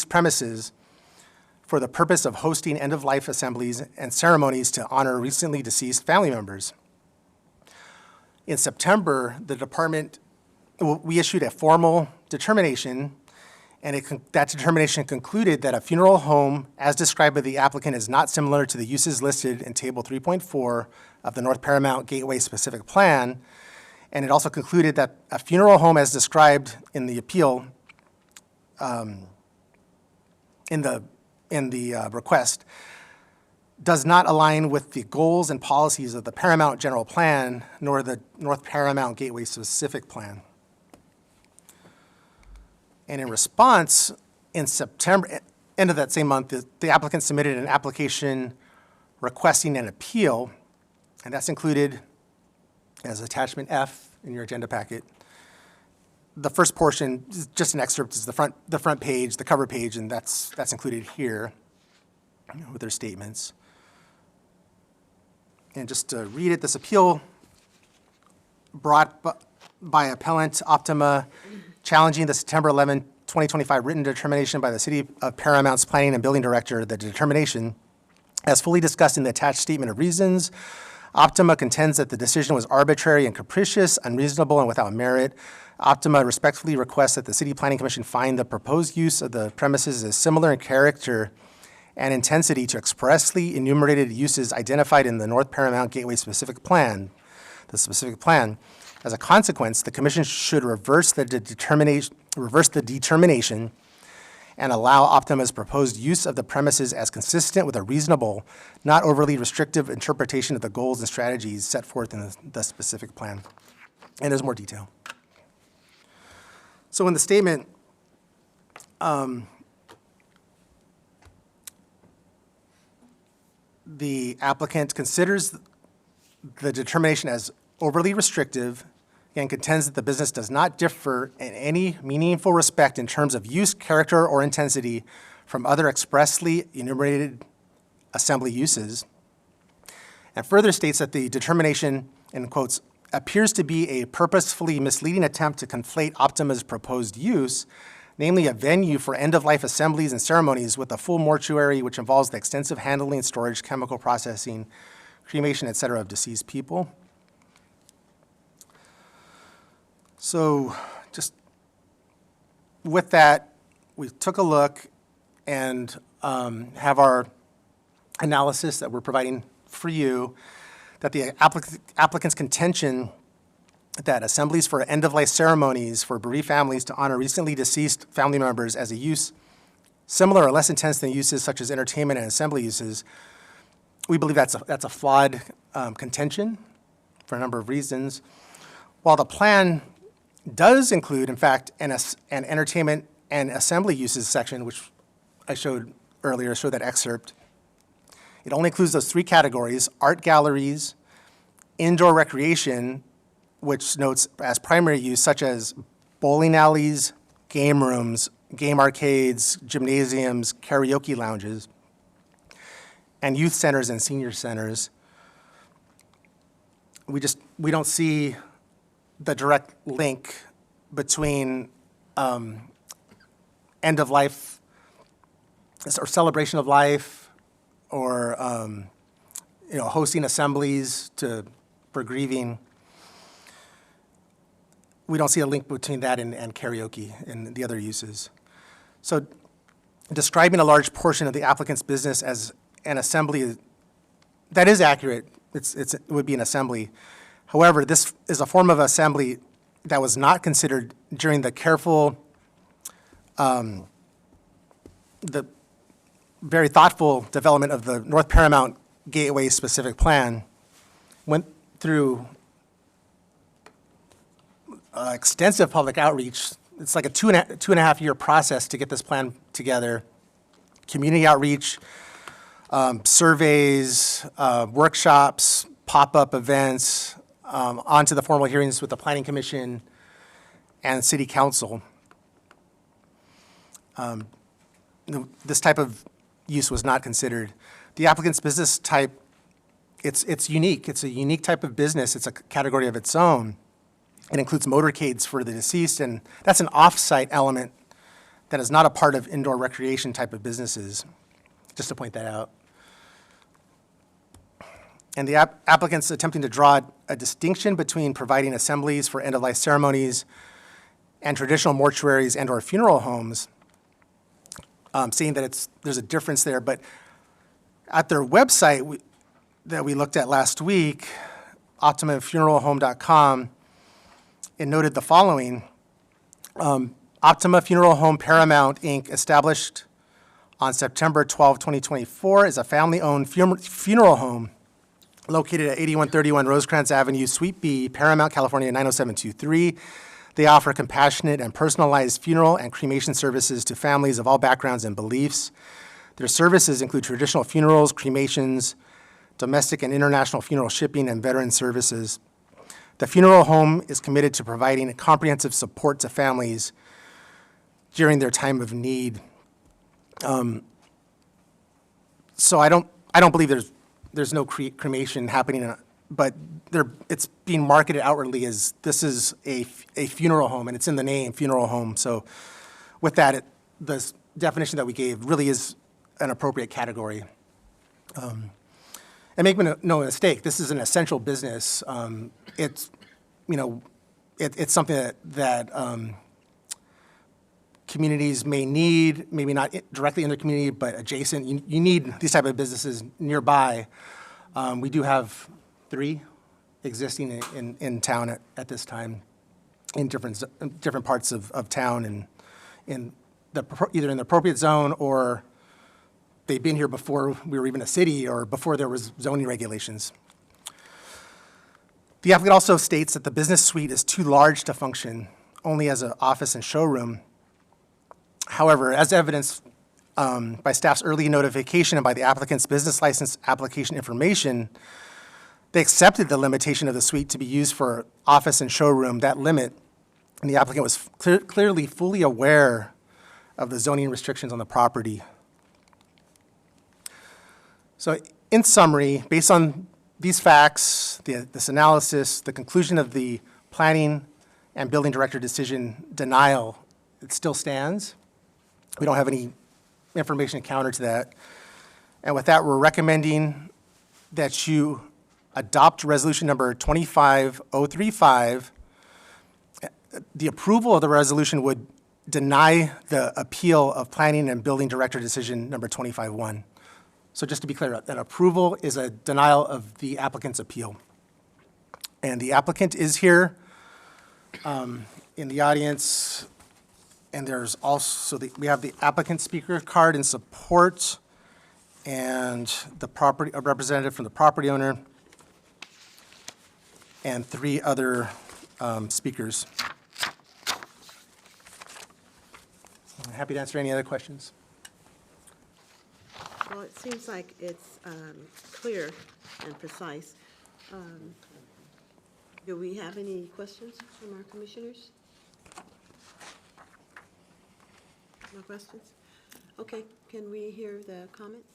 premises for the purpose of hosting end-of-life assemblies and ceremonies to honor recently deceased family members. In September, we issued a formal determination, and that determination concluded that a funeral home, as described by the applicant, is not similar to the uses listed in Table 3.4 of the North Paramount Gateway Specific Plan. And it also concluded that a funeral home, as described in the appeal, in the request, does not align with the goals and policies of the Paramount General Plan, nor the North Paramount Gateway Specific Plan. And in response, in September, end of that same month, the applicant submitted an application requesting an appeal, and that's included as attachment F in your agenda packet. The first portion, just an excerpt, is the front page, the cover page, and that's included here with their statements. And just to read it, this appeal brought by appellant Optima challenging the September 11, 2025 written determination by the City of Paramount's Planning and Building Director. The determination, as fully discussed in the attached statement of reasons, Optima contends that the decision was arbitrary and capricious, unreasonable, and without merit. Optima respectfully requests that the City Planning Commission find the proposed use of the premises as similar in character and intensity to expressly enumerated uses identified in the North Paramount Gateway specific plan, the specific plan. As a consequence, the Commission should reverse the determination and allow Optima's proposed use of the premises as consistent with a reasonable, not overly restrictive interpretation of the goals and strategies set forth in the specific plan. And there's more detail. So in the statement, the applicant considers the determination as overly restrictive and contends that the business does not differ in any meaningful respect in terms of use, character, or intensity from other expressly enumerated assembly uses, and further states that the determination, in quotes, appears to be a purposefully misleading attempt to conflate Optima's proposed use, namely a venue for end-of-life assemblies and ceremonies with a full mortuary, which involves the extensive handling, storage, chemical processing, cremation, et cetera, of deceased people. So just with that, we took a look and have our analysis that we're providing for you, that the applicant's contention that assemblies for end-of-life ceremonies for bereaved families to honor recently deceased family members as a use similar or less intense than uses such as entertainment and assembly uses, we believe that's a flawed contention for a number of reasons. While the plan does include, in fact, an entertainment and assembly uses section, which I showed earlier, showed that excerpt, it only includes those three categories: art galleries, indoor recreation, which notes as primary use, such as bowling alleys, game rooms, game arcades, gymnasiums, karaoke lounges, and youth centers and senior centers. We don't see the direct link between end of life or celebration of life, or hosting assemblies for grieving. We don't see a link between that and karaoke and the other uses. So describing a large portion of the applicant's business as an assembly, that is accurate. It would be an assembly. However, this is a form of assembly that was not considered during the careful, the very thoughtful development of the North Paramount Gateway specific plan. Went through extensive public outreach. It's like a two and a half year process to get this plan together. Community outreach, surveys, workshops, pop-up events, onto the formal hearings with the Planning Commission and City Council. This type of use was not considered. The applicant's business type, it's unique. It's a unique type of business. It's a category of its own. It includes motorcades for the deceased, and that's an off-site element that is not a part of indoor recreation type of businesses, just to point that out. And the applicant's attempting to draw a distinction between providing assemblies for end-of-life ceremonies and traditional mortuaries and/or funeral homes, saying that there's a difference there. But at their website that we looked at last week, OptimaFuneralHome.com, it noted the following: Optima Funeral Home Paramount, Inc., established on September 12, 2024, is a family-owned funeral home located at 8131 Rosecrans Avenue, Suite B, Paramount, California, 90723. They offer compassionate and personalized funeral and cremation services to families of all backgrounds and beliefs. Their services include traditional funerals, cremations, domestic and international funeral shipping, and veteran services. The funeral home is committed to providing comprehensive support to families during their time of need. So I don't believe there's no cremation happening but it's being marketed outwardly as this is a funeral home, and it's in the name, funeral home. So with that, the definition that we gave really is an appropriate category. And make no mistake, this is an essential business. It's, it's something that communities may need, maybe not directly in their community, but adjacent. You need these type of businesses nearby. We do have 3 existing in town at this time, in different parts of town, and either in the appropriate zone, or they've been here before we were even a city, or before there was zoning regulations. The applicant also states that the business suite is too large to function only as an office and showroom. However, as evidenced by staff's early notification and by the applicant's business license application information, they accepted the limitation of the suite to be used for office and showroom, that limit, and the applicant was clearly fully aware of the zoning restrictions on the property. So in summary, based on these facts, this analysis, the conclusion of the planning and building director decision denial, it still stands. We don't have any information counter to that. And with that, we're recommending that you adopt resolution number 25035. The approval of the resolution would deny the appeal of planning and building director decision number 251. So just to be clear, that approval is a denial of the applicant's appeal. And the applicant is here in the audience, and there's also, we have the applicant speaker card in support, and a representative from the property owner, and 3 other speakers. I'm happy to answer any other questions. Well, it seems like it's clear and precise. Do we have any questions from our commissioners? No questions? Okay, can we hear the comments?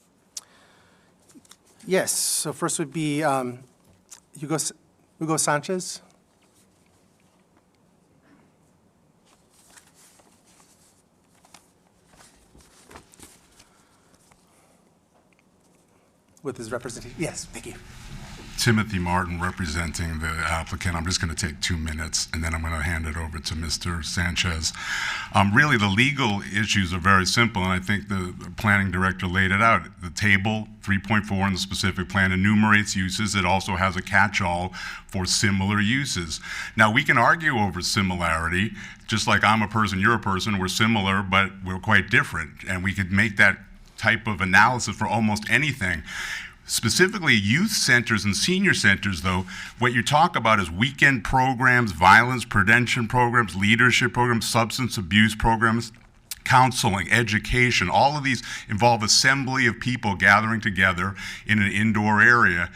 Yes, so first would be Hugo Sanchez. With his representation. Yes, thank you. Timothy Martin representing the applicant. I'm just going to take 2 minutes, and then I'm going to hand it over to Mr. Sanchez. Really, the legal issues are very simple, and I think the planning director laid it out. The table 3.4 in the specific plan enumerates uses. It also has a catch-all for similar uses. Now, we can argue over similarity, just like I'm a person, you're a person, we're similar, but we're quite different, and we could make that type of analysis for almost anything. Specifically, youth centers and senior centers, though, what you talk about is weekend programs, violence prevention programs, leadership programs, substance abuse programs, counseling, education. All of these involve assembly of people gathering together in an indoor area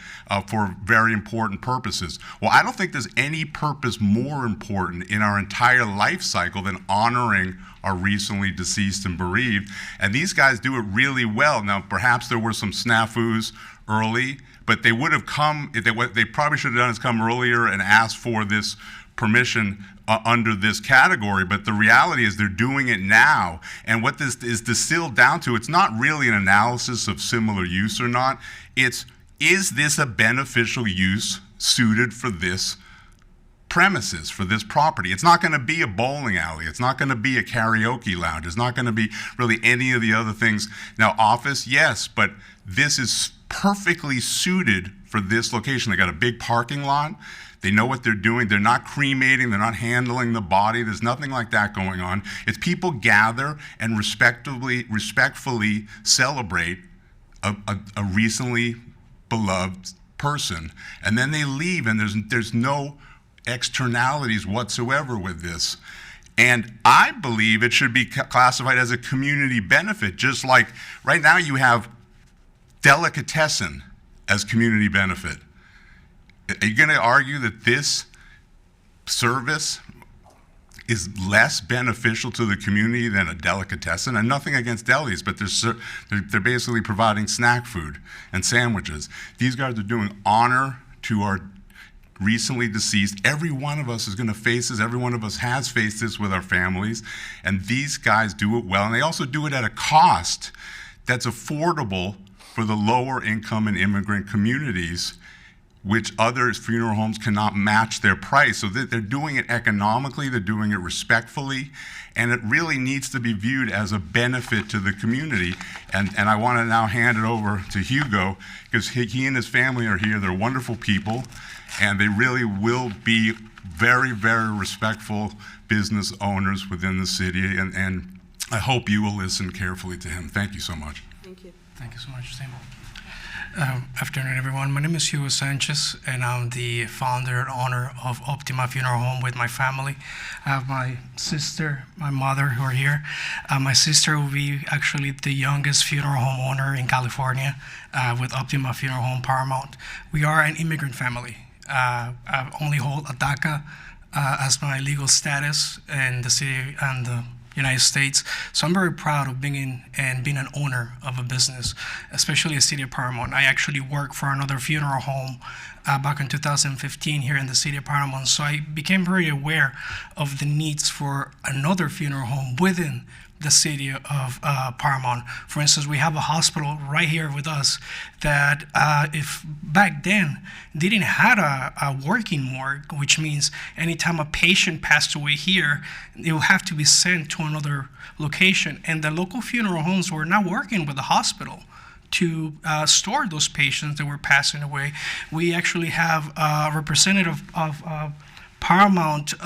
for very important purposes. Well, I don't think there's any purpose more important in our entire life cycle than honoring our recently deceased and bereaved. And these guys do it really well. Now, perhaps there were some snafus early, but they would have come, what they probably should have done is come earlier and asked for this permission under this category, but the reality is they're doing it now. And what this is distilled down to, it's not really an analysis of similar use or not, it's, is this a beneficial use suited for this premises, for this property? It's not going to be a bowling alley. It's not going to be a karaoke lounge. It's not going to be really any of the other things. Now, office, yes, but this is perfectly suited for this location. They got a big parking lot. They know what they're doing. They're not cremating. They're not handling the body. There's nothing like that going on. It's people gather and respectfully celebrate a recently beloved person. And then they leave, and there's no externalities whatsoever with this. And I believe it should be classified as a community benefit, just like right now you have delicatessen as community benefit. Are you going to argue that this service is less beneficial to the community than a delicatessen? And nothing against delis, but they're basically providing snack food and sandwiches. These guys are doing honor to our recently deceased. Every one of us is going to face this. Every one of us has faced this with our families. And these guys do it well. And they also do it at a cost that's affordable for the lower income and immigrant communities, which other funeral homes cannot match their price. So they're doing it economically, they're doing it respectfully, and it really needs to be viewed as a benefit to the community. And I want to now hand it over to Hugo, because he and his family are here. They're wonderful people, and they really will be very, very respectful business owners within the city, and I hope you will listen carefully to him. Thank you so much. Thank you. Thank you so much, Sam. Afternoon, everyone. My name is Hugo Sanchez, and I'm the founder and owner of Optima Funeral Home with my family. I have my sister, my mother, who are here. My sister will be actually the youngest funeral home owner in California with Optima Funeral Home Paramount. We are an immigrant family. I only hold a DACA as my legal status in the city and the United States. So I'm very proud of being an owner of a business, especially a city of Paramount. I actually worked for another funeral home back in 2015 here in the city of Paramount. So I became very aware of the needs for another funeral home within the city of Paramount. For instance, we have a hospital right here with us that if back then they didn't have a working morgue, which means anytime a patient passed away here, it will have to be sent to another location. And the local funeral homes were not working with the hospital to store those patients that were passing away. We actually have a representative of Paramount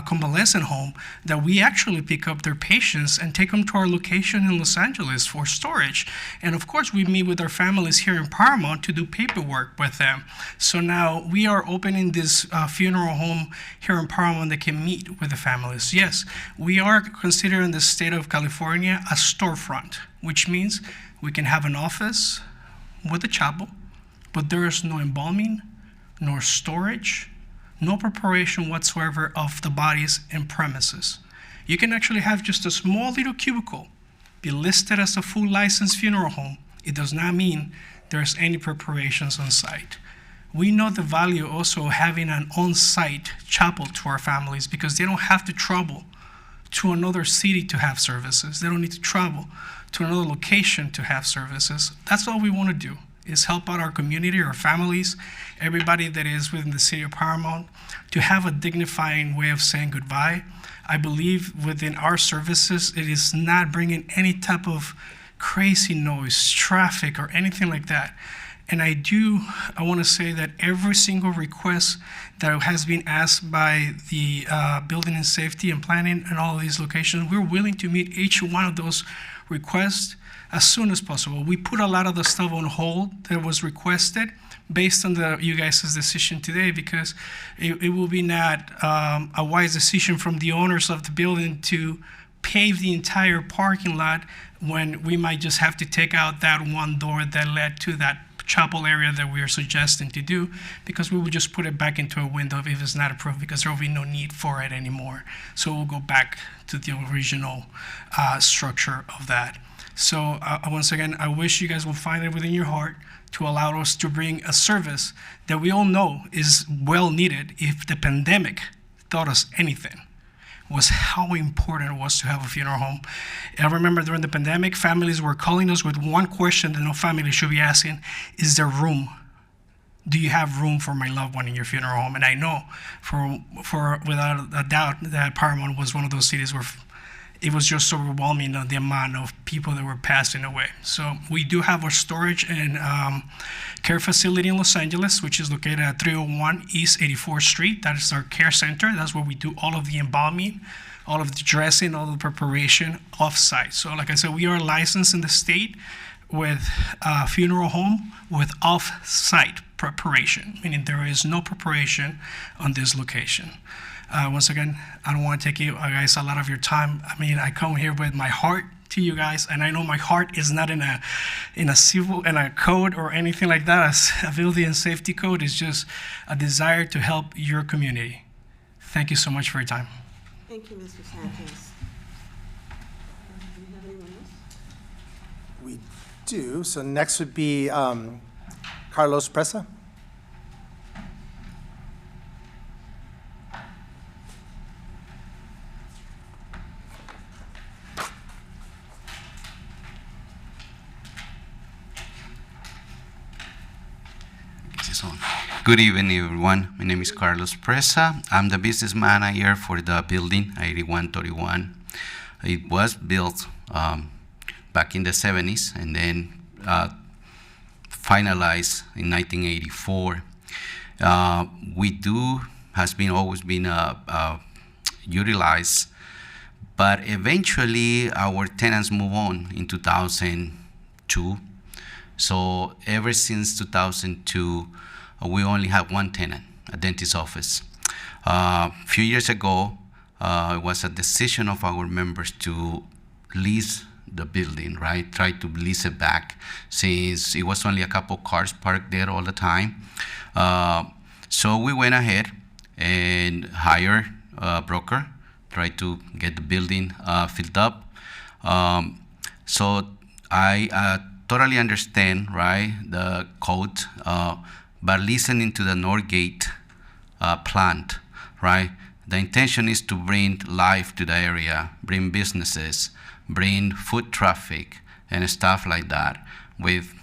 convalescent home that we actually pick up their patients and take them to our location in Los Angeles for storage. And of course, we meet with our families here in Paramount to do paperwork with them. So now we are opening this funeral home here in Paramount that can meet with the families. Yes, we are considering the state of California a storefront, which means we can have an office with a chapel, but there is no embalming, nor storage, no preparation whatsoever of the bodies in premises. You can actually have just a small little cubicle, be listed as a full licensed funeral home. It does not mean there's any preparations on site. We know the value also of having an on-site chapel to our families because they don't have to travel to another city to have services. They don't need to travel to another location to have services. That's all we want to do, is help out our community, our families, everybody that is within the city of Paramount, to have a dignifying way of saying goodbye. I believe within our services, it is not bringing any type of crazy noise, traffic, or anything like that. And I want to say that every single request that has been asked by the Building and Safety and Planning and all of these locations, we're willing to meet each one of those requests as soon as possible. We put a lot of the stuff on hold that was requested based on you guys' decision today, because it will be not a wise decision from the owners of the building to pave the entire parking lot when we might just have to take out that one door that led to that chapel area that we are suggesting to do, because we will just put it back into a window if it's not approved, because there will be no need for it anymore. So we'll go back to the original structure of that. So once again, I wish you guys will find it within your heart to allow us to bring a service that we all know is well needed. If the pandemic taught us anything, was how important it was to have a funeral home. I remember during the pandemic, families were calling us with one question that no family should be asking: is there room? Do you have room for my loved one in your funeral home? And I know for without a doubt that Paramount was one of those cities where it was just overwhelming the amount of people that were passing away. So we do have our storage and care facility in Los Angeles, which is located at 301 East 84th Street. That is our care center. That's where we do all of the embalming, all of the dressing, all of the preparation off-site. So like I said, we are licensed in the state with a funeral home with off-site preparation, meaning there is no preparation on this location. Once again, I don't want to take you guys a lot of your time. I mean, I come here with my heart to you guys, and I know my heart is not in a code or anything like that. As a building and safety code is just a desire to help your community. Thank you so much for your time. Thank you, Mr. Sanchez. Do you have anyone else? We do. So next would be Carlos Presa. Good evening, everyone. My name is Carlos Presa. I'm the business manager for the building 8131. It was built back in the 70s and then finalized in 1984. Has been always been utilized, but eventually our tenants move on in 2002. So ever since 2002, we only have one tenant, a dentist's office. A few years ago, it was a decision of our members to lease the building, right? Try to lease it back, since it was only a couple cars parked there all the time. So we went ahead and hired a broker, tried to get the building filled up. So I totally understand, right, the code, but listening to the Northgate plant, right, the intention is to bring life to the area, bring businesses, bring foot traffic and stuff like that with,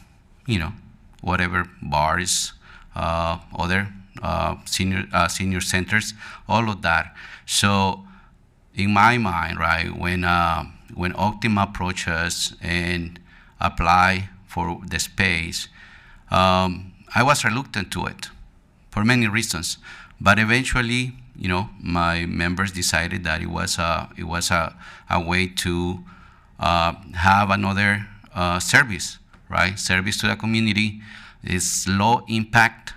whatever bars, other senior centers, all of that. So in my mind, right, when Optima approached us and apply for the space, I was reluctant to it for many reasons, but eventually, my members decided that it was a way to have another service, right? Service to the community. It's low impact.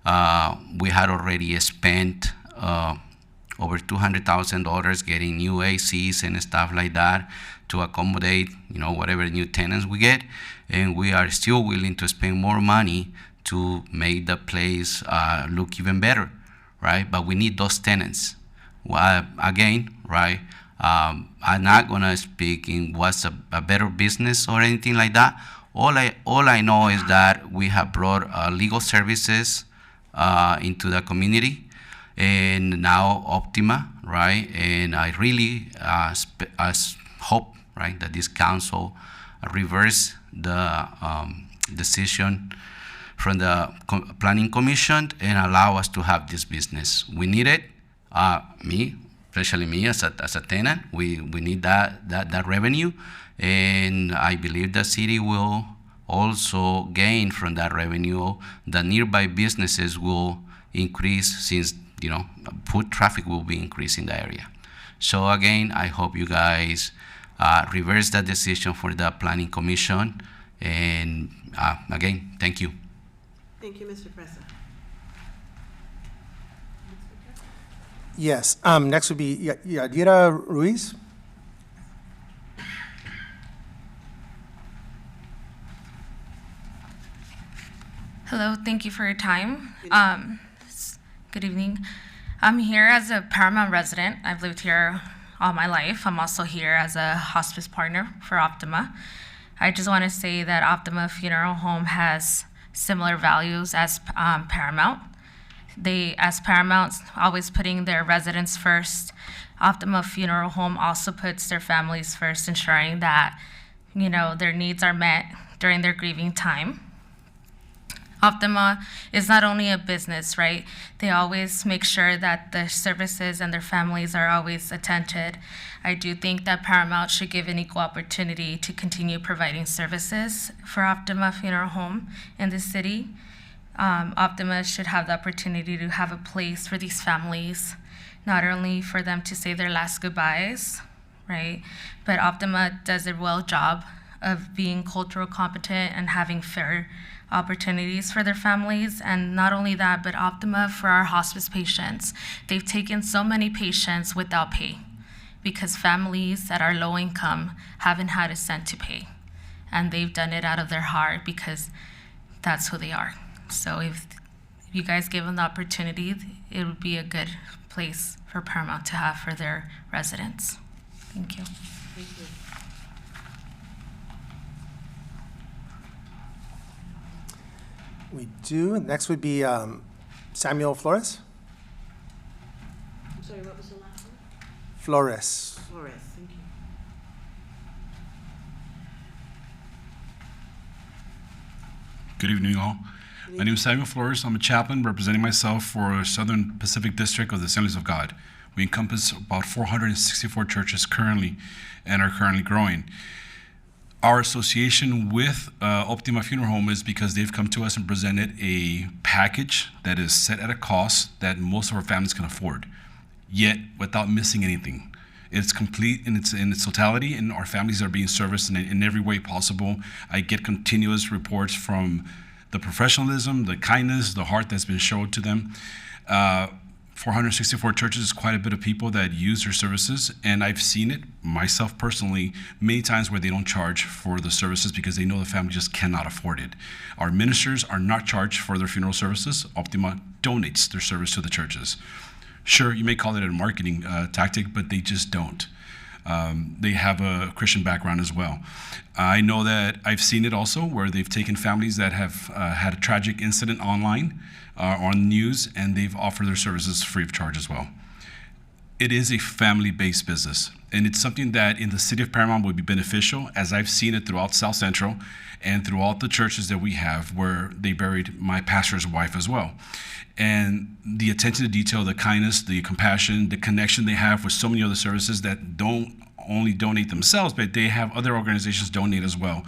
We had already spent over $200,000 getting new ACs and stuff like that to accommodate, whatever new tenants we get, and we are still willing to spend more money to make the place look even better, right? But we need those tenants. Again, right? I'm not gonna speak in what's a better business or anything like that. All I know is that we have brought legal services into the community, and now Optima, right? And I really hope, right, that this council reverse the decision from the Planning Commission and allow us to have this business. We need it. Especially me as a tenant, we need that revenue, and I believe the city will also gain from that revenue. The nearby businesses will increase, since foot traffic will be increased in the area. So again, I hope you guys reverse that decision for the Planning Commission, and again, thank you. Thank you, Mr. Presa. Yes, next would be Yadira Ruiz. Hello, thank you for your time. Good evening. I'm here as a Paramount resident. I've lived here all my life. I'm also here as a hospice partner for Optima. I just want to say that Optima Funeral Home has similar values as Paramount. As Paramount, always putting their residents first, Optima Funeral Home also puts their families first, ensuring that, their needs are met during their grieving time. Optima is not only a business, right? They always make sure that the services and their families are always attended. I do think that Paramount should give an equal opportunity to continue providing services for Optima Funeral Home in the city. Optima should have the opportunity to have a place for these families, not only for them to say their last goodbyes, right? But Optima does a well job of being cultural competent and having fair opportunities for their families. And not only that, but Optima for our hospice patients. They've taken so many patients without pay because families that are low income haven't had a cent to pay. And they've done it out of their heart because that's who they are. So if you guys give them the opportunity, it would be a good place for Paramount to have for their residents. Thank you. Thank you. We do. Next would be Samuel Flores. I'm sorry, what was the last one? Flores. Flores, thank you. Good evening, all. My name is Samuel Flores. I'm a chaplain representing myself for Southern Pacific District of the Assemblies of God. We encompass about 464 churches currently and are currently growing. Our association with Optima Funeral Home is because they've come to us and presented a package that is set at a cost that most of our families can afford, yet without missing anything. It's complete in its totality, and our families are being serviced in every way possible. I get continuous reports from the professionalism, the kindness, the heart that's been shown to them. 464 churches is quite a bit of people that use their services, and I've seen it myself personally many times where they don't charge for the services because they know the family just cannot afford it. Our ministers are not charged for their funeral services. Optima donates their service to the churches. Sure, you may call it a marketing tactic, but they just don't. They have a Christian background as well. I know that I've seen it also where they've taken families that have had a tragic incident online on news, and they've offered their services free of charge as well. It is a family-based business, and it's something that in the city of Paramount would be beneficial, as I've seen it throughout South Central and throughout the churches that we have where they buried my pastor's wife as well. And the attention to detail, the kindness, the compassion, the connection they have with so many other services that don't only donate themselves, but they have other organizations donate as well.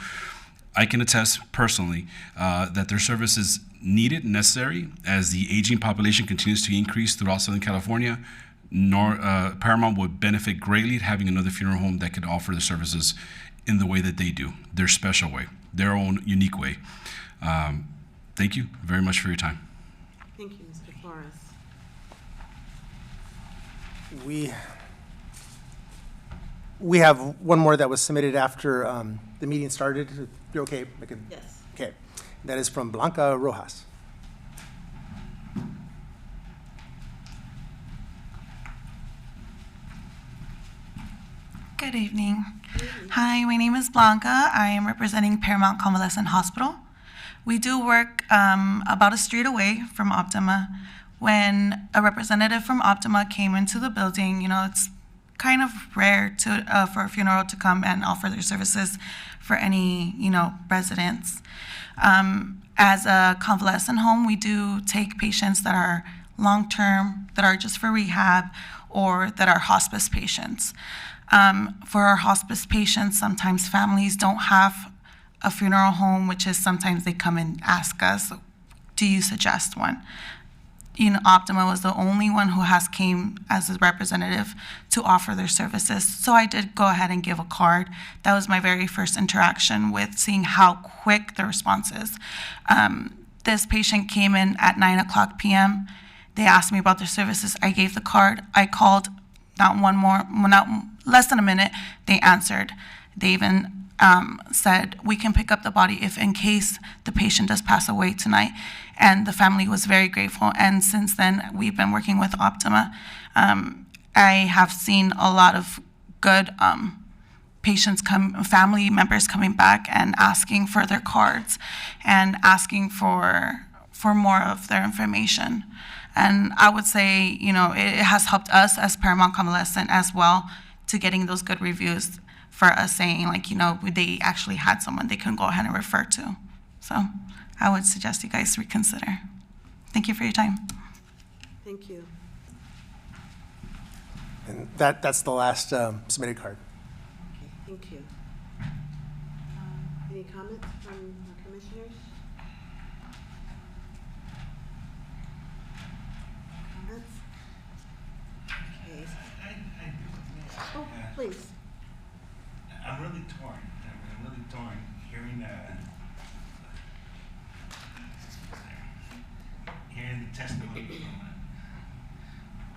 I can attest personally that their service is needed and necessary as the aging population continues to increase throughout Southern California. Paramount would benefit greatly having another funeral home that could offer the services in the way that they do, their special way, their own unique way. Thank you very much for your time. Thank you, Mr. Flores. We have one more that was submitted after the meeting started. If you're okay? Yes. Okay. That is from Blanca Rojas. Good evening. Hi, my name is Blanca. I am representing Paramount Convalescent Hospital. We do work about a street away from Optima. When a representative from Optima came into the building, it's kind of rare for a funeral to come and offer their services for any, residents. As a convalescent home, we do take patients that are long-term, that are just for rehab, or that are hospice patients. For our hospice patients, sometimes families don't have a funeral home, which is sometimes they come and ask us, do you suggest one? Optima was the only one who has came as a representative to offer their services. So I did go ahead and give a card. That was my very first interaction with seeing how quick the response is. This patient came in at 9:00 p.m. They asked me about their services. I gave the card. I called not less than a minute. They answered. They even said, we can pick up the body if in case the patient does pass away tonight. And the family was very grateful. And since then, we've been working with Optima. I have seen a lot of good family members coming back and asking for their cards and asking for more of their information. And I would say, it has helped us as Paramount Convalescent as well to getting those good reviews for us saying, they actually had someone they can go ahead and refer to. So I would suggest you guys reconsider. Thank you for your time. Thank you. And that's the last submitted card. Okay, thank you. Any comments from our commissioners? Comments? Okay. Oh, please. I'm really torn. I'm really torn hearing the testimony from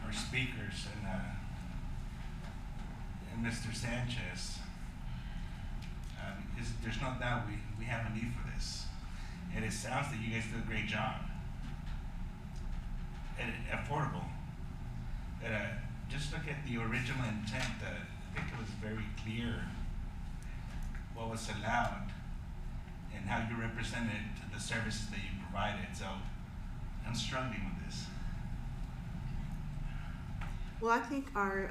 our speakers and Mr. Sanchez. There's no doubt we have a need for this. And it sounds that you guys do a great job. And affordable. Just look at the original intent. I think it was very clear what was allowed and how you represented the services that you provided. So I'm struggling with this. Well, I think our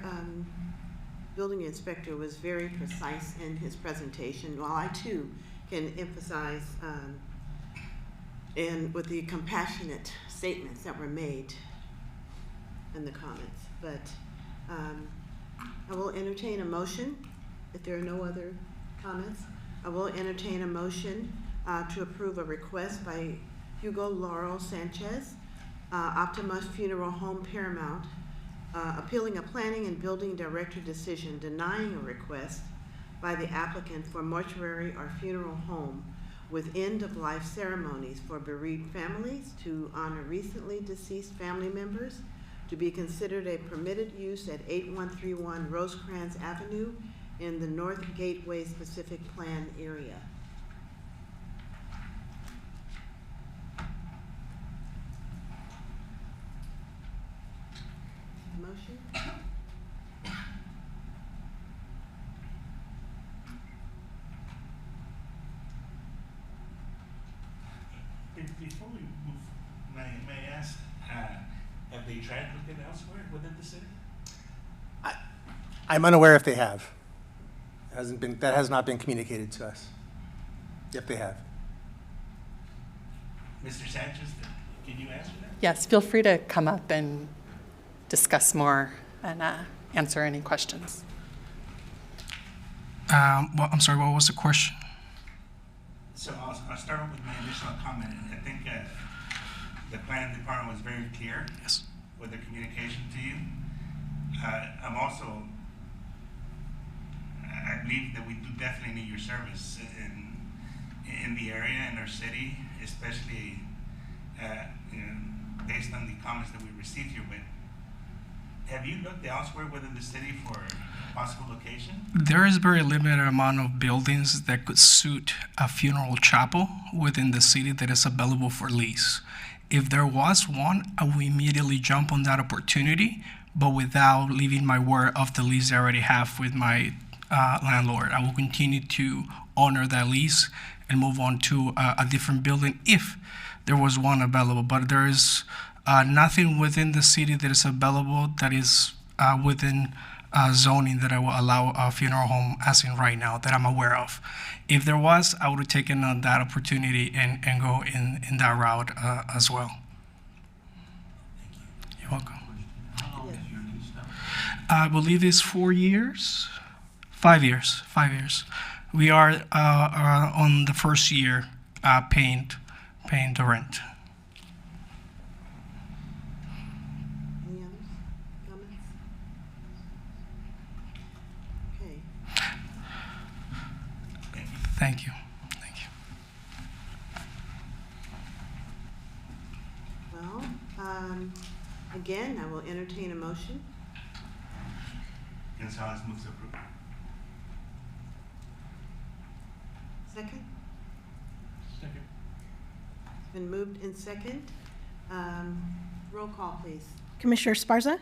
building inspector was very precise in his presentation, while I too can emphasize and with the compassionate statements that were made in the comments. But I will entertain a motion, if there are no other comments. I will entertain a motion to approve a request by Hugo Laurel Sanchez, Optima Funeral Home Paramount, appealing a planning and building director decision denying a request by the applicant for mortuary or funeral home with end-of-life ceremonies for bereaved families to honor recently deceased family members, to be considered a permitted use at 8131 Rosecrans Avenue in the North Gateway Specific Plan area. Motion? Before we move, may I ask, have they tried looking elsewhere within the city? I'm unaware if they have. That has not been communicated to us, if they have. Mr. Sanchez, can you answer that? Yes, feel free to come up and discuss more and answer any questions. Well, I'm sorry, what was the question? So I'll start with my initial comment. I think the planning department was very clear with their communication to you. I believe that we do definitely need your service in the area, in our city, especially based on the comments that we received here. But have you looked elsewhere within the city for a possible location? There is very limited amount of buildings that could suit a funeral chapel within the city that is available for lease. If there was one, I would immediately jump on that opportunity, but without leaving my word of the lease I already have with my landlord. I will continue to honor that lease and move on to a different building if there was one available. But there is nothing within the city that is available that is within zoning that I will allow a funeral home as in right now that I'm aware of. If there was, I would have taken on that opportunity and go in that route as well. You're welcome. How long is your lease now? I believe it's 4 years. 5 years. 5 years. We are on the first year paying the rent. Any others? Comments? Okay. Thank you. Thank you. Well, again, I will entertain a motion. Gonzalez moves to approve. Second? Second. It's been moved in second. Roll call, please. Commissioner Esparza? What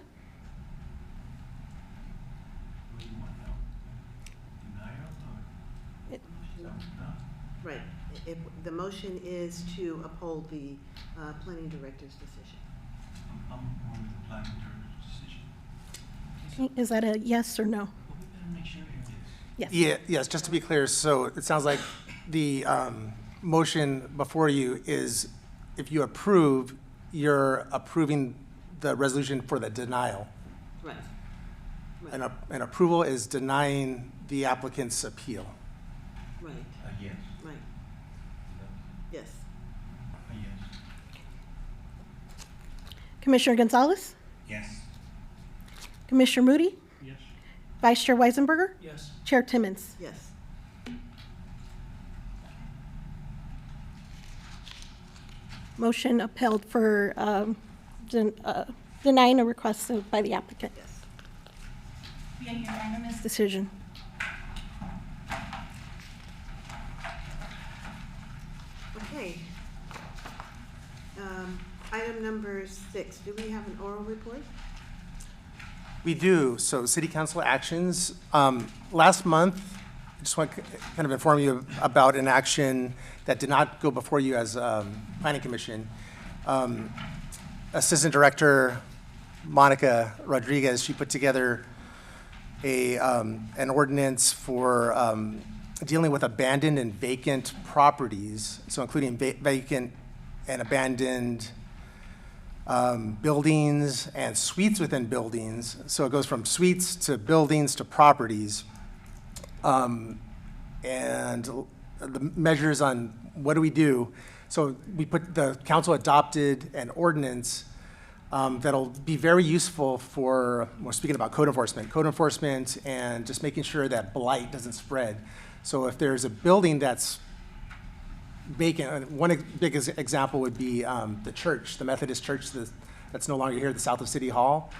do you want now? Denial or? It- No? Right. The motion is to uphold the planning director's decision. I'm on with the planning director's decision. Is that a yes or no? But we better make sure it is. Yes. Yeah, yes, just to be clear, so it sounds like the motion before you is, if you approve, you're approving the resolution for the denial. Right. An approval is denying the applicant's appeal. Right, Yes. right. Yes. Yes. Commissioner Gonzalez? Yes. Commissioner Moody? Yes. Vice Chair Weisenberger? Yes. Chair Timmons? Yes. Motion upheld for denying a request by the applicant. Yes. Be a unanimous decision. Okay. Item number 6, do we have an oral report? We do. So city council actions. Last month, I just want to kind of inform you about an action that did not go before you as planning commission. Assistant Director Monica Rodriguez, she put together an ordinance for dealing with abandoned and vacant properties, so including vacant and abandoned buildings and suites within buildings. So it goes from suites to buildings to properties. And the measures on what do we do. So the council adopted an ordinance that'll be very useful for, we're speaking about code enforcement and just making sure that blight doesn't spread. So if there's a building that's vacant, one big example would be the church, the Methodist church that's no longer here, the south of City Hall.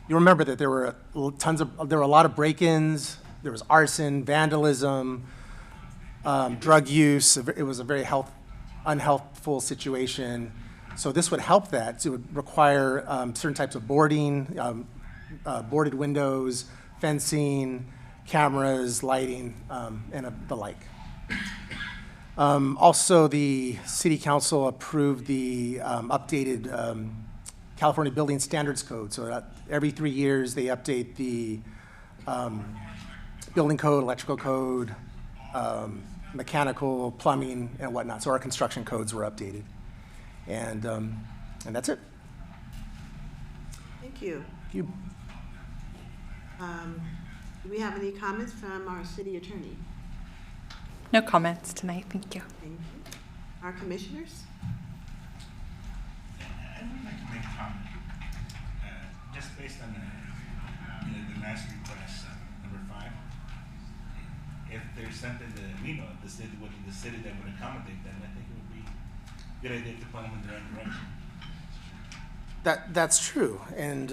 You remember that there were a lot of break-ins, there was arson, vandalism, drug use. It was a very unhealthful situation. So this would help that. It would require certain types of boarding, boarded windows, fencing, cameras, lighting, and the like. Also, the City Council approved the updated California Building Standards Code. So every 3 years, they update the building code, electrical code, mechanical, plumbing, and whatnot. So our construction codes were updated. And that's it. Thank you. Thank you. Do we have any comments from our city attorney? No comments tonight, thank you. Thank you. Our commissioners? I would like to make a comment, just based on the last request, number 5. If there's something that we know the city that would accommodate them, I think it would be a good idea to point them in the right direction. That's true. And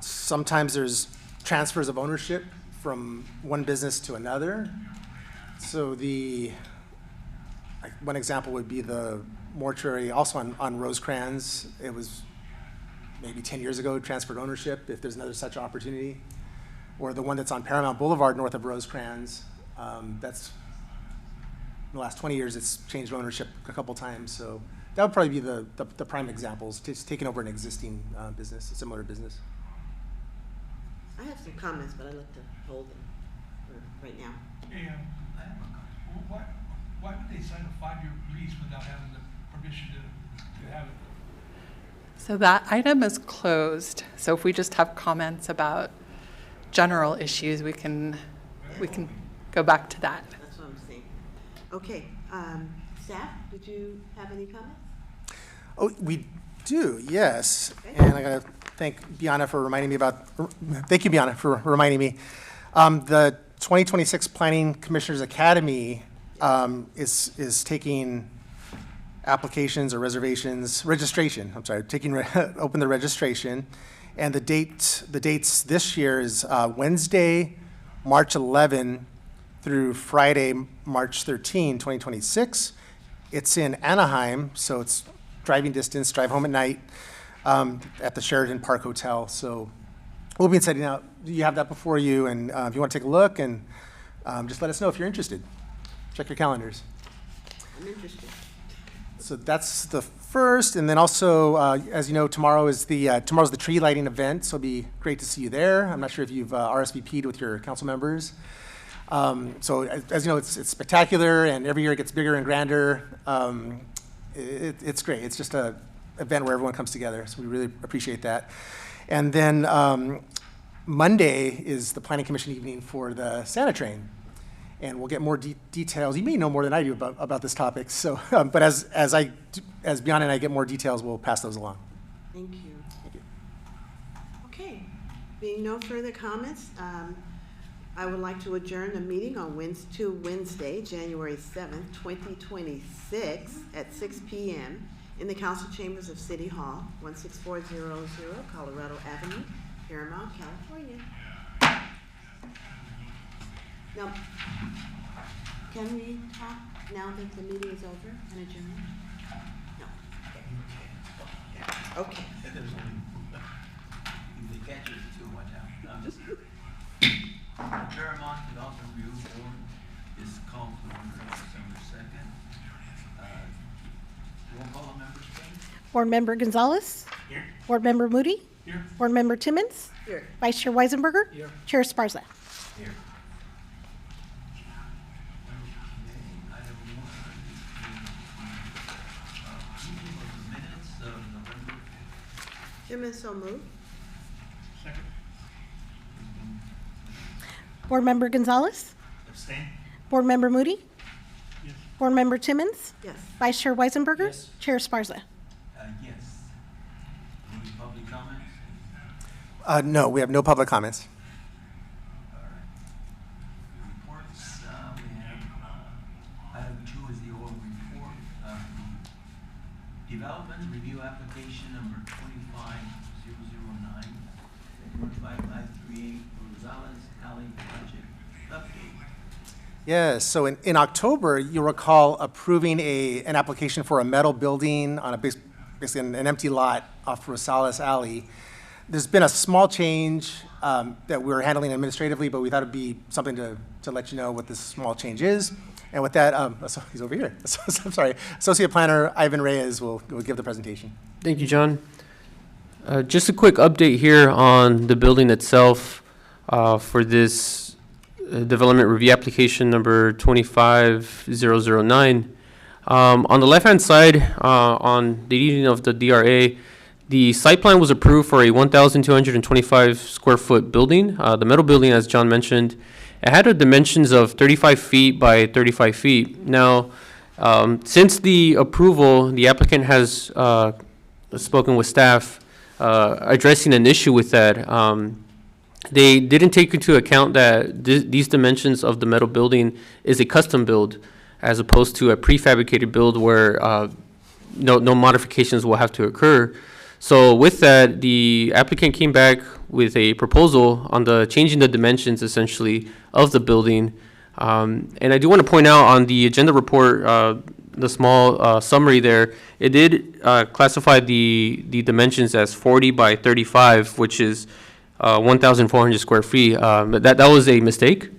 sometimes there's transfers of ownership from one business to another. So one example would be the mortuary, also on Rosecrans. It was maybe 10 years ago, transferred ownership, if there's another such opportunity. Or the one that's on Paramount Boulevard north of Rosecrans. That's, in the last 20 years, it's changed ownership a couple times. So that would probably be the prime examples, just taking over an existing business, a similar business. I have some comments, but I'd like to hold them for right now. Hey, I have a comment. Why would they sign a 5-year lease without having the permission to have it? So that item is closed. So if we just have comments about general issues, we can go back to that. That's what I'm saying. Okay, staff, did you have any comments? Oh, we do, yes. Okay. And I gotta thank Bianna for reminding me thank you, Bianna, for reminding me. The 2026 Planning Commissioners Academy is taking applications or registration, open the registration. And the dates this year is Wednesday, March 11 through Friday, March 13, 2026. It's in Anaheim, so it's driving distance, drive home at night at the Sheraton Park Hotel. So we'll be setting out. You have that before you, and if you want to take a look, and just let us know if you're interested. Check your calendars. I'm interested. So that's the first, and then also, as you know, tomorrow's the tree lighting event, so it'll be great to see you there. I'm not sure if you've RSVP'd with your council members. So as you know, it's spectacular, and every year it gets bigger and grander. It's great. It's just an event where everyone comes together, so we really appreciate that. And then Monday is the Planning Commission evening for the Santa Train. And we'll get more details. You may know more than I do about this topic. So, but as Bianna and I get more details, we'll pass those along. Thank you. Thank you. Okay, being no further comments, I would like to adjourn the meeting on Wednesday, January 7th, 2026 at 6 p.m. in the council chambers of City Hall, 16400 Colorado Avenue, Paramount, California. Now, can we talk now that the meeting is over and adjourned? No. Okay. Paramount Development Review Board is called to order December 2nd. Roll call members, please. Board Member Gonzalez? Here. Board Member Moody? Here. Board Member Timmons? Here. Vice Chair Weisenberger? Here. Chair Sparza? Here. Item 1 is Timmons, so moved. Second. Board Member Gonzalez? Abstain? Board Member Moody? Yes. Board Member Timmons? Yes. Vice Chair Weisenberger? Yes. Chair Esparza? Yes. Any public comments? No, we have no public comments. Reports, we have, item 2 is the oral report of the development review application number 25009, 15538 Rosales Alley project update. Yes, so in October, you'll recall approving an application for a metal building on basically an empty lot off Rosales Alley. There's been a small change that we're handling administratively, but we thought it'd be something to let you know what this small change is. And with that, so he's over here. I'm sorry. Associate Planner Ivan Reyes will give the presentation. Thank you, John. Just a quick update here on the building itself for this development review application number 25009. On the left-hand side, on the evening of the DRA, the site plan was approved for a 1,225 square foot building. The metal building, as John mentioned, it had a dimensions of 35 feet by 35 feet. Now, since the approval, the applicant has spoken with staff addressing an issue with that. They didn't take into account that these dimensions of the metal building is a custom build as opposed to a prefabricated build where no modifications will have to occur. So with that, the applicant came back with a proposal on the changing the dimensions essentially of the building. And I do want to point out on the agenda report, the small summary there, it did classify the dimensions as 40 by 35, which is 1,400 square feet. That was a mistake.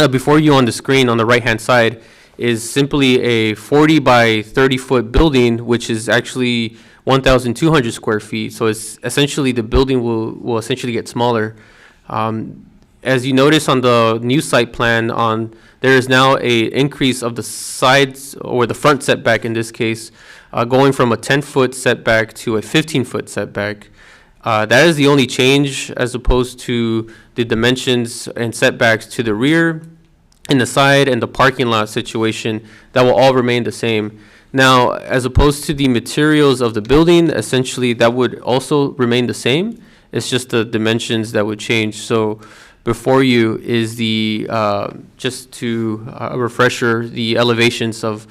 Before you on the screen on the right-hand side is simply a 40 by 30 foot building, which is actually 1,200 square feet. So it's essentially the building will essentially get smaller. As you notice on the new site plan, there is now a increase of the sides or the front setback in this case, going from a 10-foot setback to a 15-foot setback. That is the only change as opposed to the dimensions and setbacks to the rear and the side and the parking lot situation that will all remain the same. Now, as opposed to the materials of the building, essentially that would also remain the same. It's just the dimensions that would change. So before you is the, just to a refresher, the elevations of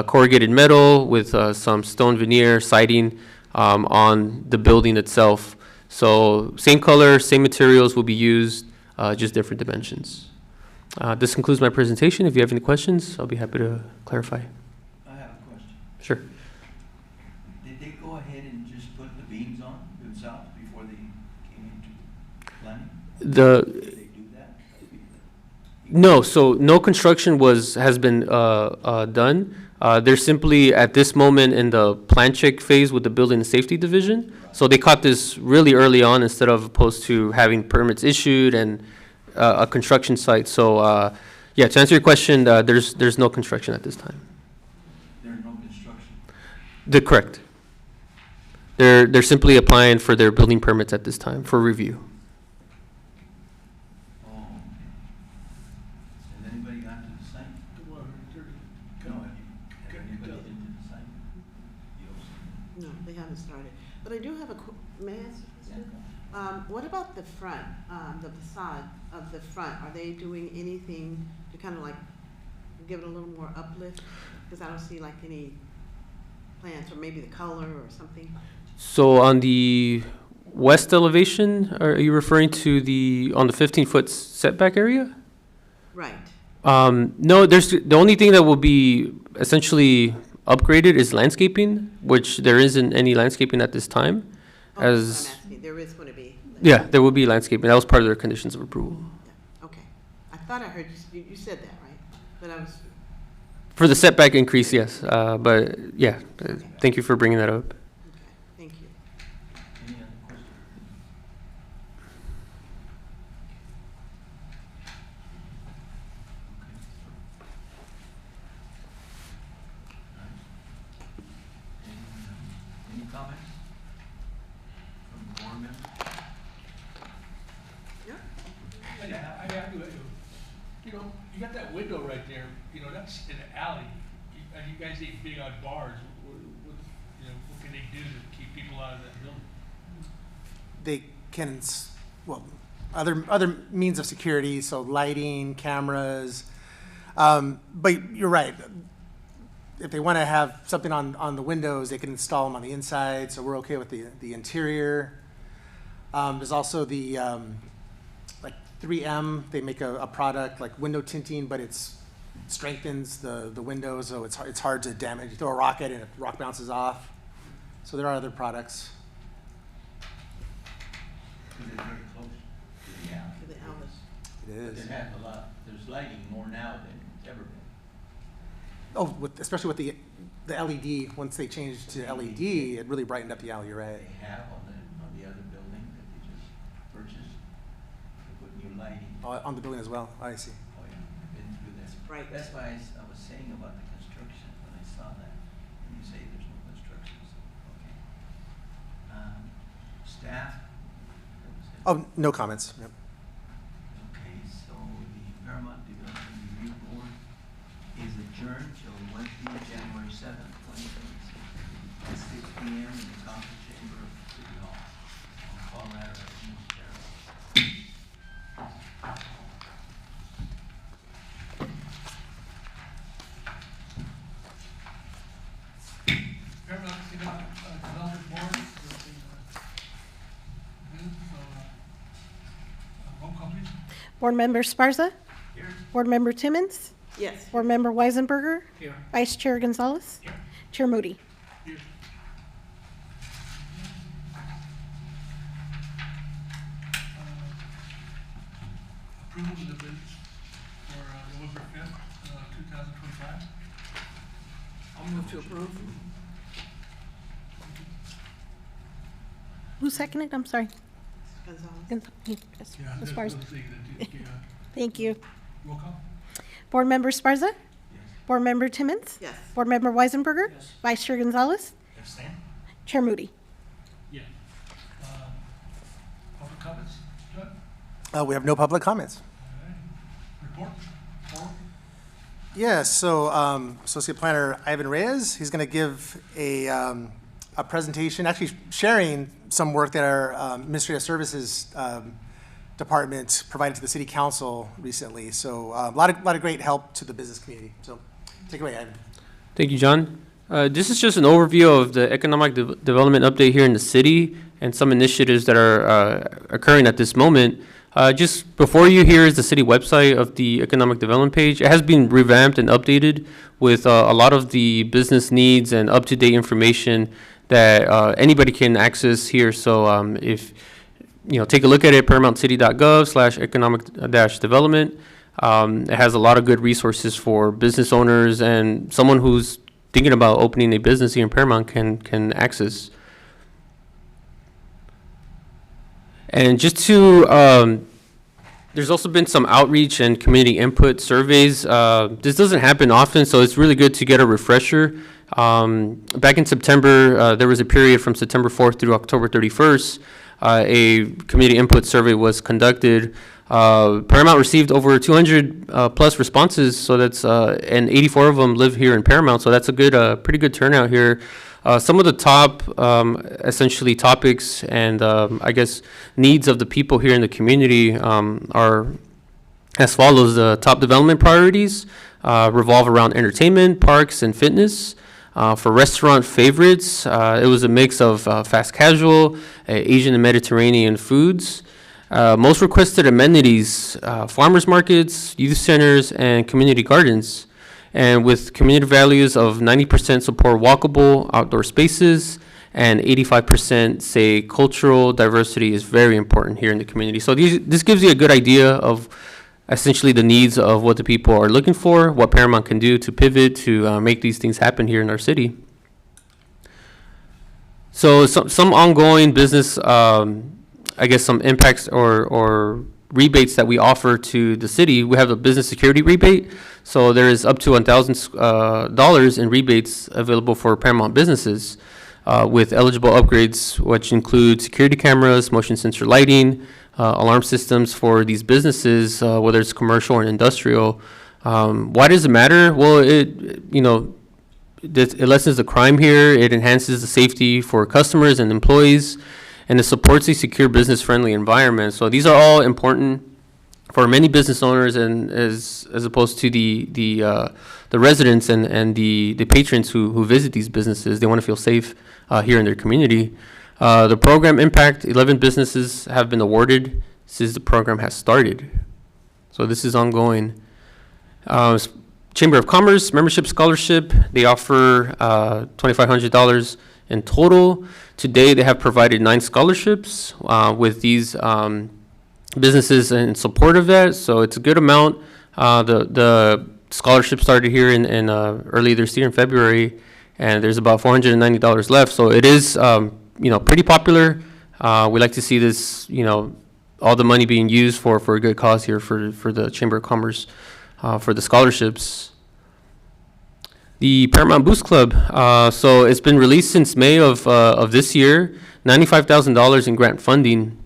corrugated metal with some stone veneer siding on the building itself. So same color, same materials will be used, just different dimensions. This concludes my presentation. If you have any questions, I'll be happy to clarify. I have a question. Sure. Did they go ahead and just put the beams on themselves before they came into planning? Did they do that? No, so no construction has been done. They're simply at this moment in the plan check phase with the building and safety division. So they caught this really early on instead of opposed to having permits issued and a construction site. So yeah, to answer your question, there's no construction at this time. There's no construction. Correct. They're simply applying for their building permits at this time for review. Oh, okay. Has anybody gone to the site? No, have anybody been to the site? You don't see. No, they haven't started. But I do have may I ask a question? What about the front, the facade of the front? Are they doing anything to kind of like give it a little more uplift? Because I don't see like any plants, or maybe the color or something. So on the west elevation, are you referring to on the 15-foot setback area? Right. No, the only thing that will be essentially upgraded is landscaping, which there isn't any landscaping at this time. Oh, I'm asking. There is going to be. Yeah, there will be landscaping. That was part of their conditions of approval. Okay. I thought I heard you said that, right? But I was. For the setback increase, yes. But yeah, thank you for bringing that up. Okay, thank you. Any other questions? Any comments from right there, you know, that's in an alley. You guys ain't big on bars. You know, what can they do to keep people out of that building? They can, well, other means of security, so lighting, cameras. But you're right. If they want to have something on the windows, they can install them on the inside, so we're okay with the interior. There's also the, like 3M, they make a product like window tinting, but it's strengthens the windows, so it's hard to damage. You throw a rock at it and the rock bounces off. So there are other products. Because it's very close to the alley. To the alley. It is. They have a lot, there's lighting more now than it's ever been. Oh, especially with the LED, once they changed to LED, it really brightened up the alley, you're right. They have on the other building that they just purchased, they put new lighting. On the building as well, I see. Oh, yeah, I've been through this. Right. That's why I was saying about the construction when I saw that. And you say there's no construction, so, okay. Staff? Oh, no comments. Yep. Okay, so the Paramount Development Review Board is adjourned till Wednesday, January 7th, 2026, at 6 p.m. in the conference chamber of City Hall on Colorado Avenue, Paramount. Paramount Development Board, roll call please. Board Member Sparza? Here. Board Member Timmons? Yes. Board Member Weisenberger? Here. Vice Chair Gonzalez? Here. Chair Moody? Here. Approval of the bids for November 5th, 2025. I'll move to approve. Who seconded? I'm sorry. Gonzalez. Yes, Yeah, Ms. that's Sparza. the thing that, yeah. Thank you. Roll call? Board Member Sparza? Yes. Board Member Timmons? Yes. Board Member Weisenberger? Yes. Vice Chair Gonzalez? Abstain? Chair Moody? Yeah. Public comments, John? We have no public comments. All right. Report? Forward? Yeah, so Associate Planner Ivan Reyes, he's going to give a presentation, actually sharing some work that our Administrative Services Department provided to the City Council recently. So a lot of great help to the business community. So take it away, Ivan. Thank you, John. This is just an overview of the economic development update here in the city and some initiatives that are occurring at this moment. Just before you, here is the city website of the economic development page. It has been revamped and updated with a lot of the business needs and up-to-date information that anybody can access here. So if take a look at it, paramountcity.gov/economic-development. It has a lot of good resources for business owners and someone who's thinking about opening a business here in Paramount can access. And just to, there's also been some outreach and community input surveys. This doesn't happen often, so it's really good to get a refresher. Back in September, there was a period from September 4th through October 31st. A community input survey was conducted. Paramount received over 200 plus responses, so that's and 84 of them live here in Paramount, so that's a good, pretty good turnout here. Some of the top, essentially, topics and I guess needs of the people here in the community are as follows. The top development priorities revolve around entertainment, parks, and fitness. For restaurant favorites, it was a mix of fast casual, Asian and Mediterranean foods. Most requested amenities, farmers markets, youth centers, and community gardens. And with community values of 90% support walkable outdoor spaces and 85% say cultural diversity is very important here in the community. So this gives you a good idea of essentially the needs of what the people are looking for, what Paramount can do to pivot to make these things happen here in our city. So some ongoing business, I guess some impacts or rebates that we offer to the city. We have a business security rebate. So there is up to $1,000 in rebates available for Paramount businesses with eligible upgrades, which include security cameras, motion sensor lighting, alarm systems for these businesses, whether it's commercial or industrial. Why does it matter? Well, it lessens the crime here. It enhances the safety for customers and employees, and it supports a secure, business-friendly environment. So these are all important for many business owners, and as opposed to the residents and the patrons who visit these businesses. They want to feel safe here in their community. The program impact, 11 businesses have been awarded since the program has started. So this is ongoing. Chamber of Commerce membership scholarship, they offer $2,500 in total. Today, they have provided 9 scholarships with these businesses in support of that. So it's a good amount. The scholarship started here in early this year in February, and there's about $490 left. So it is, pretty popular. We like to see this, all the money being used for a good cause here for the Chamber of Commerce. For the scholarships. The Paramount Boost Club, so it's been released since May of this year, $95,000 in grant funding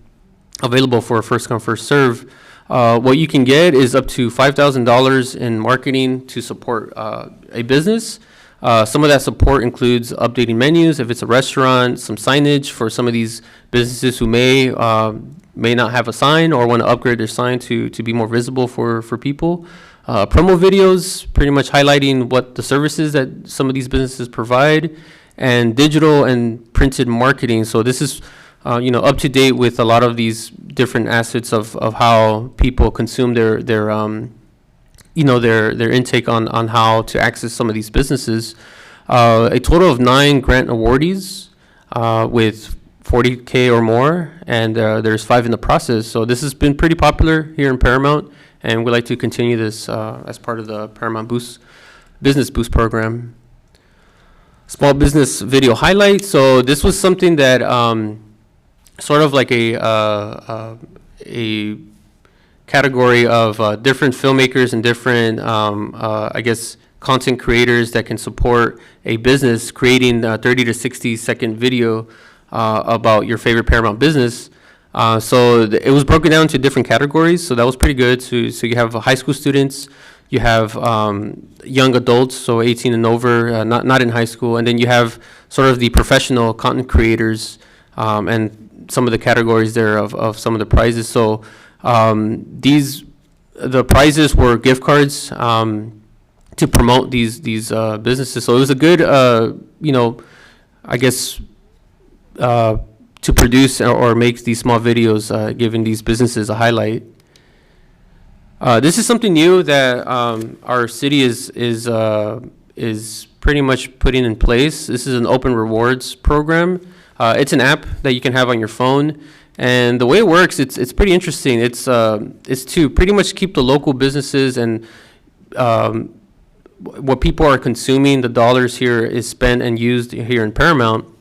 available for a first come, first serve. What you can get is up to $5,000 in marketing to support a business. Some of that support includes updating menus, if it's a restaurant, some signage for some of these businesses who may not have a sign or want to upgrade their sign to be more visible for people. Promo videos, pretty much highlighting what the services that some of these businesses provide, and digital and printed marketing. So this is, up to date with a lot of these different assets of how people consume their intake on how to access some of these businesses. A total of 9 grant awardees with $40K or more, and there's 5 in the process. So this has been pretty popular here in Paramount, and we'd like to continue this as part of the Paramount Business Boost program. Small business video highlight. So this was something that sort of like a category of different filmmakers and different, content creators that can support a business creating a 30 to 60 second video about your favorite Paramount business. So it was broken down into different categories, so that was pretty good. So you have high school students, you have young adults, so 18 and over, not in high school, and then you have sort of the professional content creators, and some of the categories there of some of the prizes. So the prizes were gift cards to promote these businesses. So it was a good, to produce or make these small videos, giving these businesses a highlight. This is something new that our city is pretty much putting in place. This is an open rewards program. It's an app that you can have on your phone, and the way it works, it's pretty interesting. It's to pretty much keep the local businesses and what people are consuming. The dollars here is spent and used here in Paramount.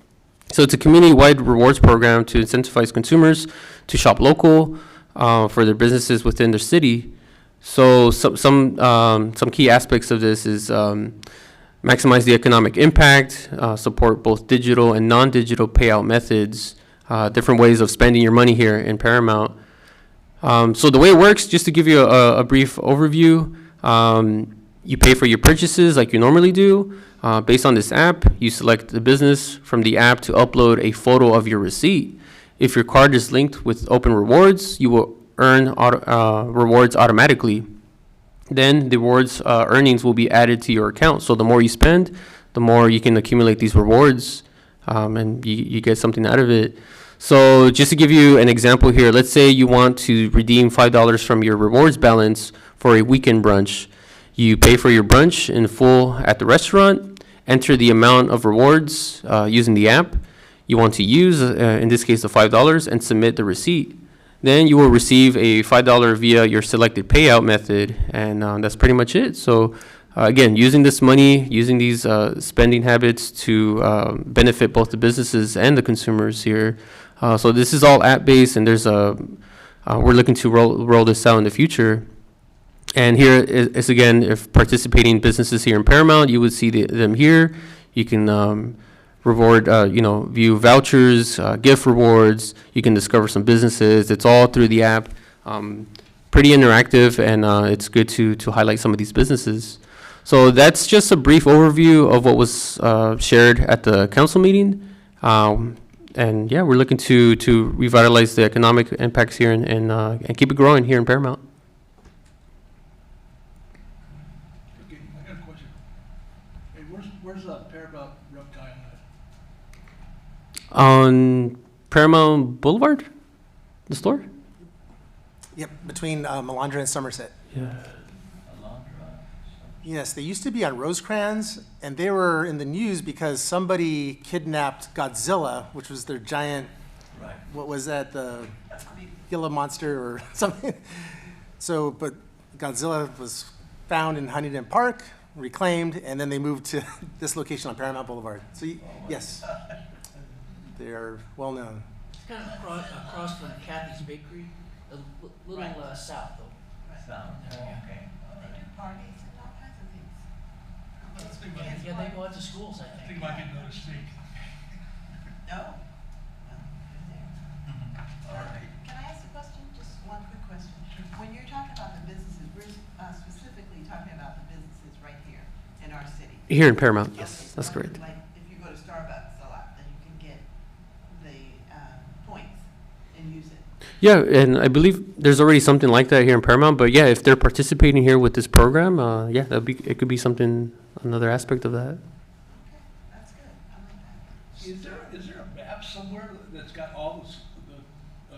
So it's a community-wide rewards program to incentivize consumers to shop local for their businesses within their city. So some key aspects of this is maximize the economic impact, support both digital and non-digital payout methods, different ways of spending your money here in Paramount. So the way it works, just to give you a brief overview, you pay for your purchases like you normally do. Based on this app, you select the business from the app to upload a photo of your receipt. If your card is linked with Open Rewards, you will earn rewards automatically. Then the rewards earnings will be added to your account. So the more you spend, the more you can accumulate these rewards, and you get something out of it. So just to give you an example here, let's say you want to redeem $5 from your rewards balance for a weekend brunch. You pay for your brunch in full at the restaurant, enter the amount of rewards using the app you want to use, in this case the $5, and submit the receipt. Then you will receive a $5 via your selected payout method, and that's pretty much it. So again, using this money, using these spending habits to benefit both the businesses and the consumers here. So this is all app-based, and there's we're looking to roll this out in the future. And here is again, if participating businesses here in Paramount, you would see them here. You can view vouchers, gift rewards. You can discover some businesses. It's all through the app. pretty interactive, and it's good to highlight some of these businesses. So that's just a brief overview of what was shared at the council meeting. And yeah, we're looking to revitalize the economic impacts here and keep it growing here in Paramount. Okay, I got a question. Hey, where's Paramount rub guy on that? On Paramount Boulevard, the store? Yep, between Melandra and Somerset. Yeah. Yes, they used to be on Rosecrans, and they were in the news because somebody kidnapped Godzilla, which was their giant, what was that, the Gila monster or something. So, but Godzilla was found in Huntington Park, reclaimed, and then they moved to this location on Paramount Boulevard. So, yes, they are well known. It's kind of across from Kathy's Bakery, a little south though. South, okay. Parties and all kinds of things. Yeah, they go out to schools, I think. Might get another steak. No? All right. Can I ask a question? Just one quick question. When you're talking about the businesses, we're specifically talking about the businesses right here in our city. Here in Paramount, yes, Okay, that's so correct. Like, if you go to Starbucks a lot, then you can get the points and use it. Yeah, and I believe there's already something like that here in Paramount, but yeah, if they're participating here with this program, yeah, it could be something, another aspect of that. Okay, that's good. I like that. Is there a map somewhere that's got all the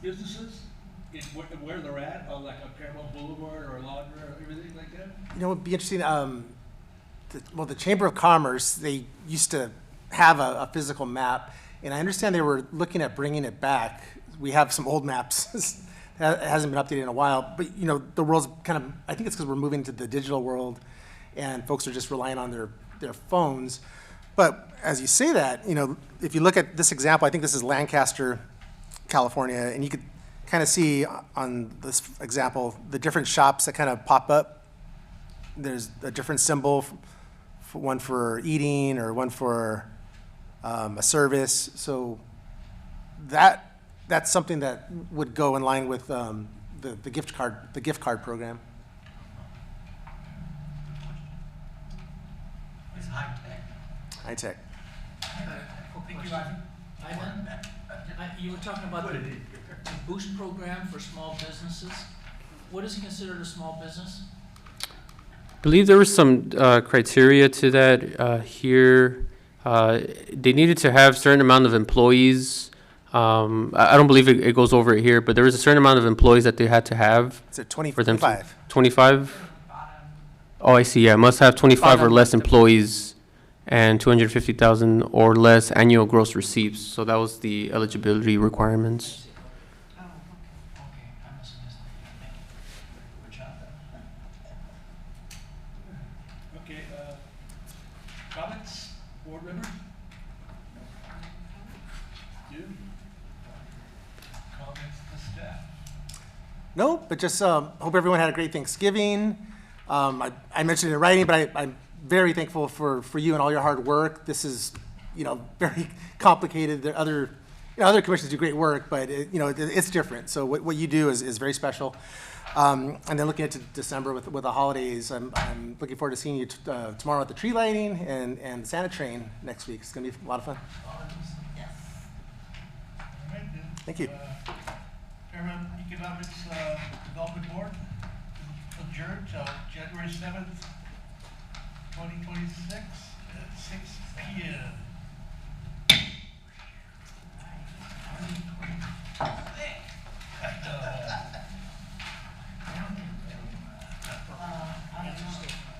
businesses in where they're at, like on Paramount Boulevard or Laundry or everything like that? You know, it'd be interesting, the Chamber of Commerce, they used to have a physical map, and I understand they were looking at bringing it back. We have some old maps. It hasn't been updated in a while, but you know, the world's kind of, I think it's because we're moving to the digital world and folks are just relying on their phones. But as you say that, you know, if you look at this example, I think this is Lancaster, California, and you could kind of see on this example, the different shops that kind of pop up. There's a different symbol, one for eating or one for a service. So that's something that would go in line with the gift card program. It's high tech. High tech. Thank you, Ivan. Ivan, you were talking about the boost program for small businesses. What is considered a small business? I believe there was some criteria to that here. They needed to have certain amount of employees. I don't believe it goes over it here, but there was a certain amount of employees that they had to have. Is it 20, for them 25? 25? Oh, I see, yeah, must have 25 or less employees and 250,000 or less annual gross receipts. So that was the eligibility requirements. Okay, I must have missed that. Thank you. Good job. Okay, comments, board members? Jim? Comments to staff? No, but just hope everyone had a great Thanksgiving. I mentioned it in writing, but I'm very thankful for you and all your hard work. This is, you know, very complicated. There are other commissions do great work, but it's different. So what you do is very special. And then looking into December with the holidays, I'm looking forward to seeing you tomorrow at the tree lighting and Santa train next week. It's going to be a lot of fun. Yes. All right, then. Thank you. Paramount Economics Development Board adjourned till January 7th, 2026 at 6 p.m.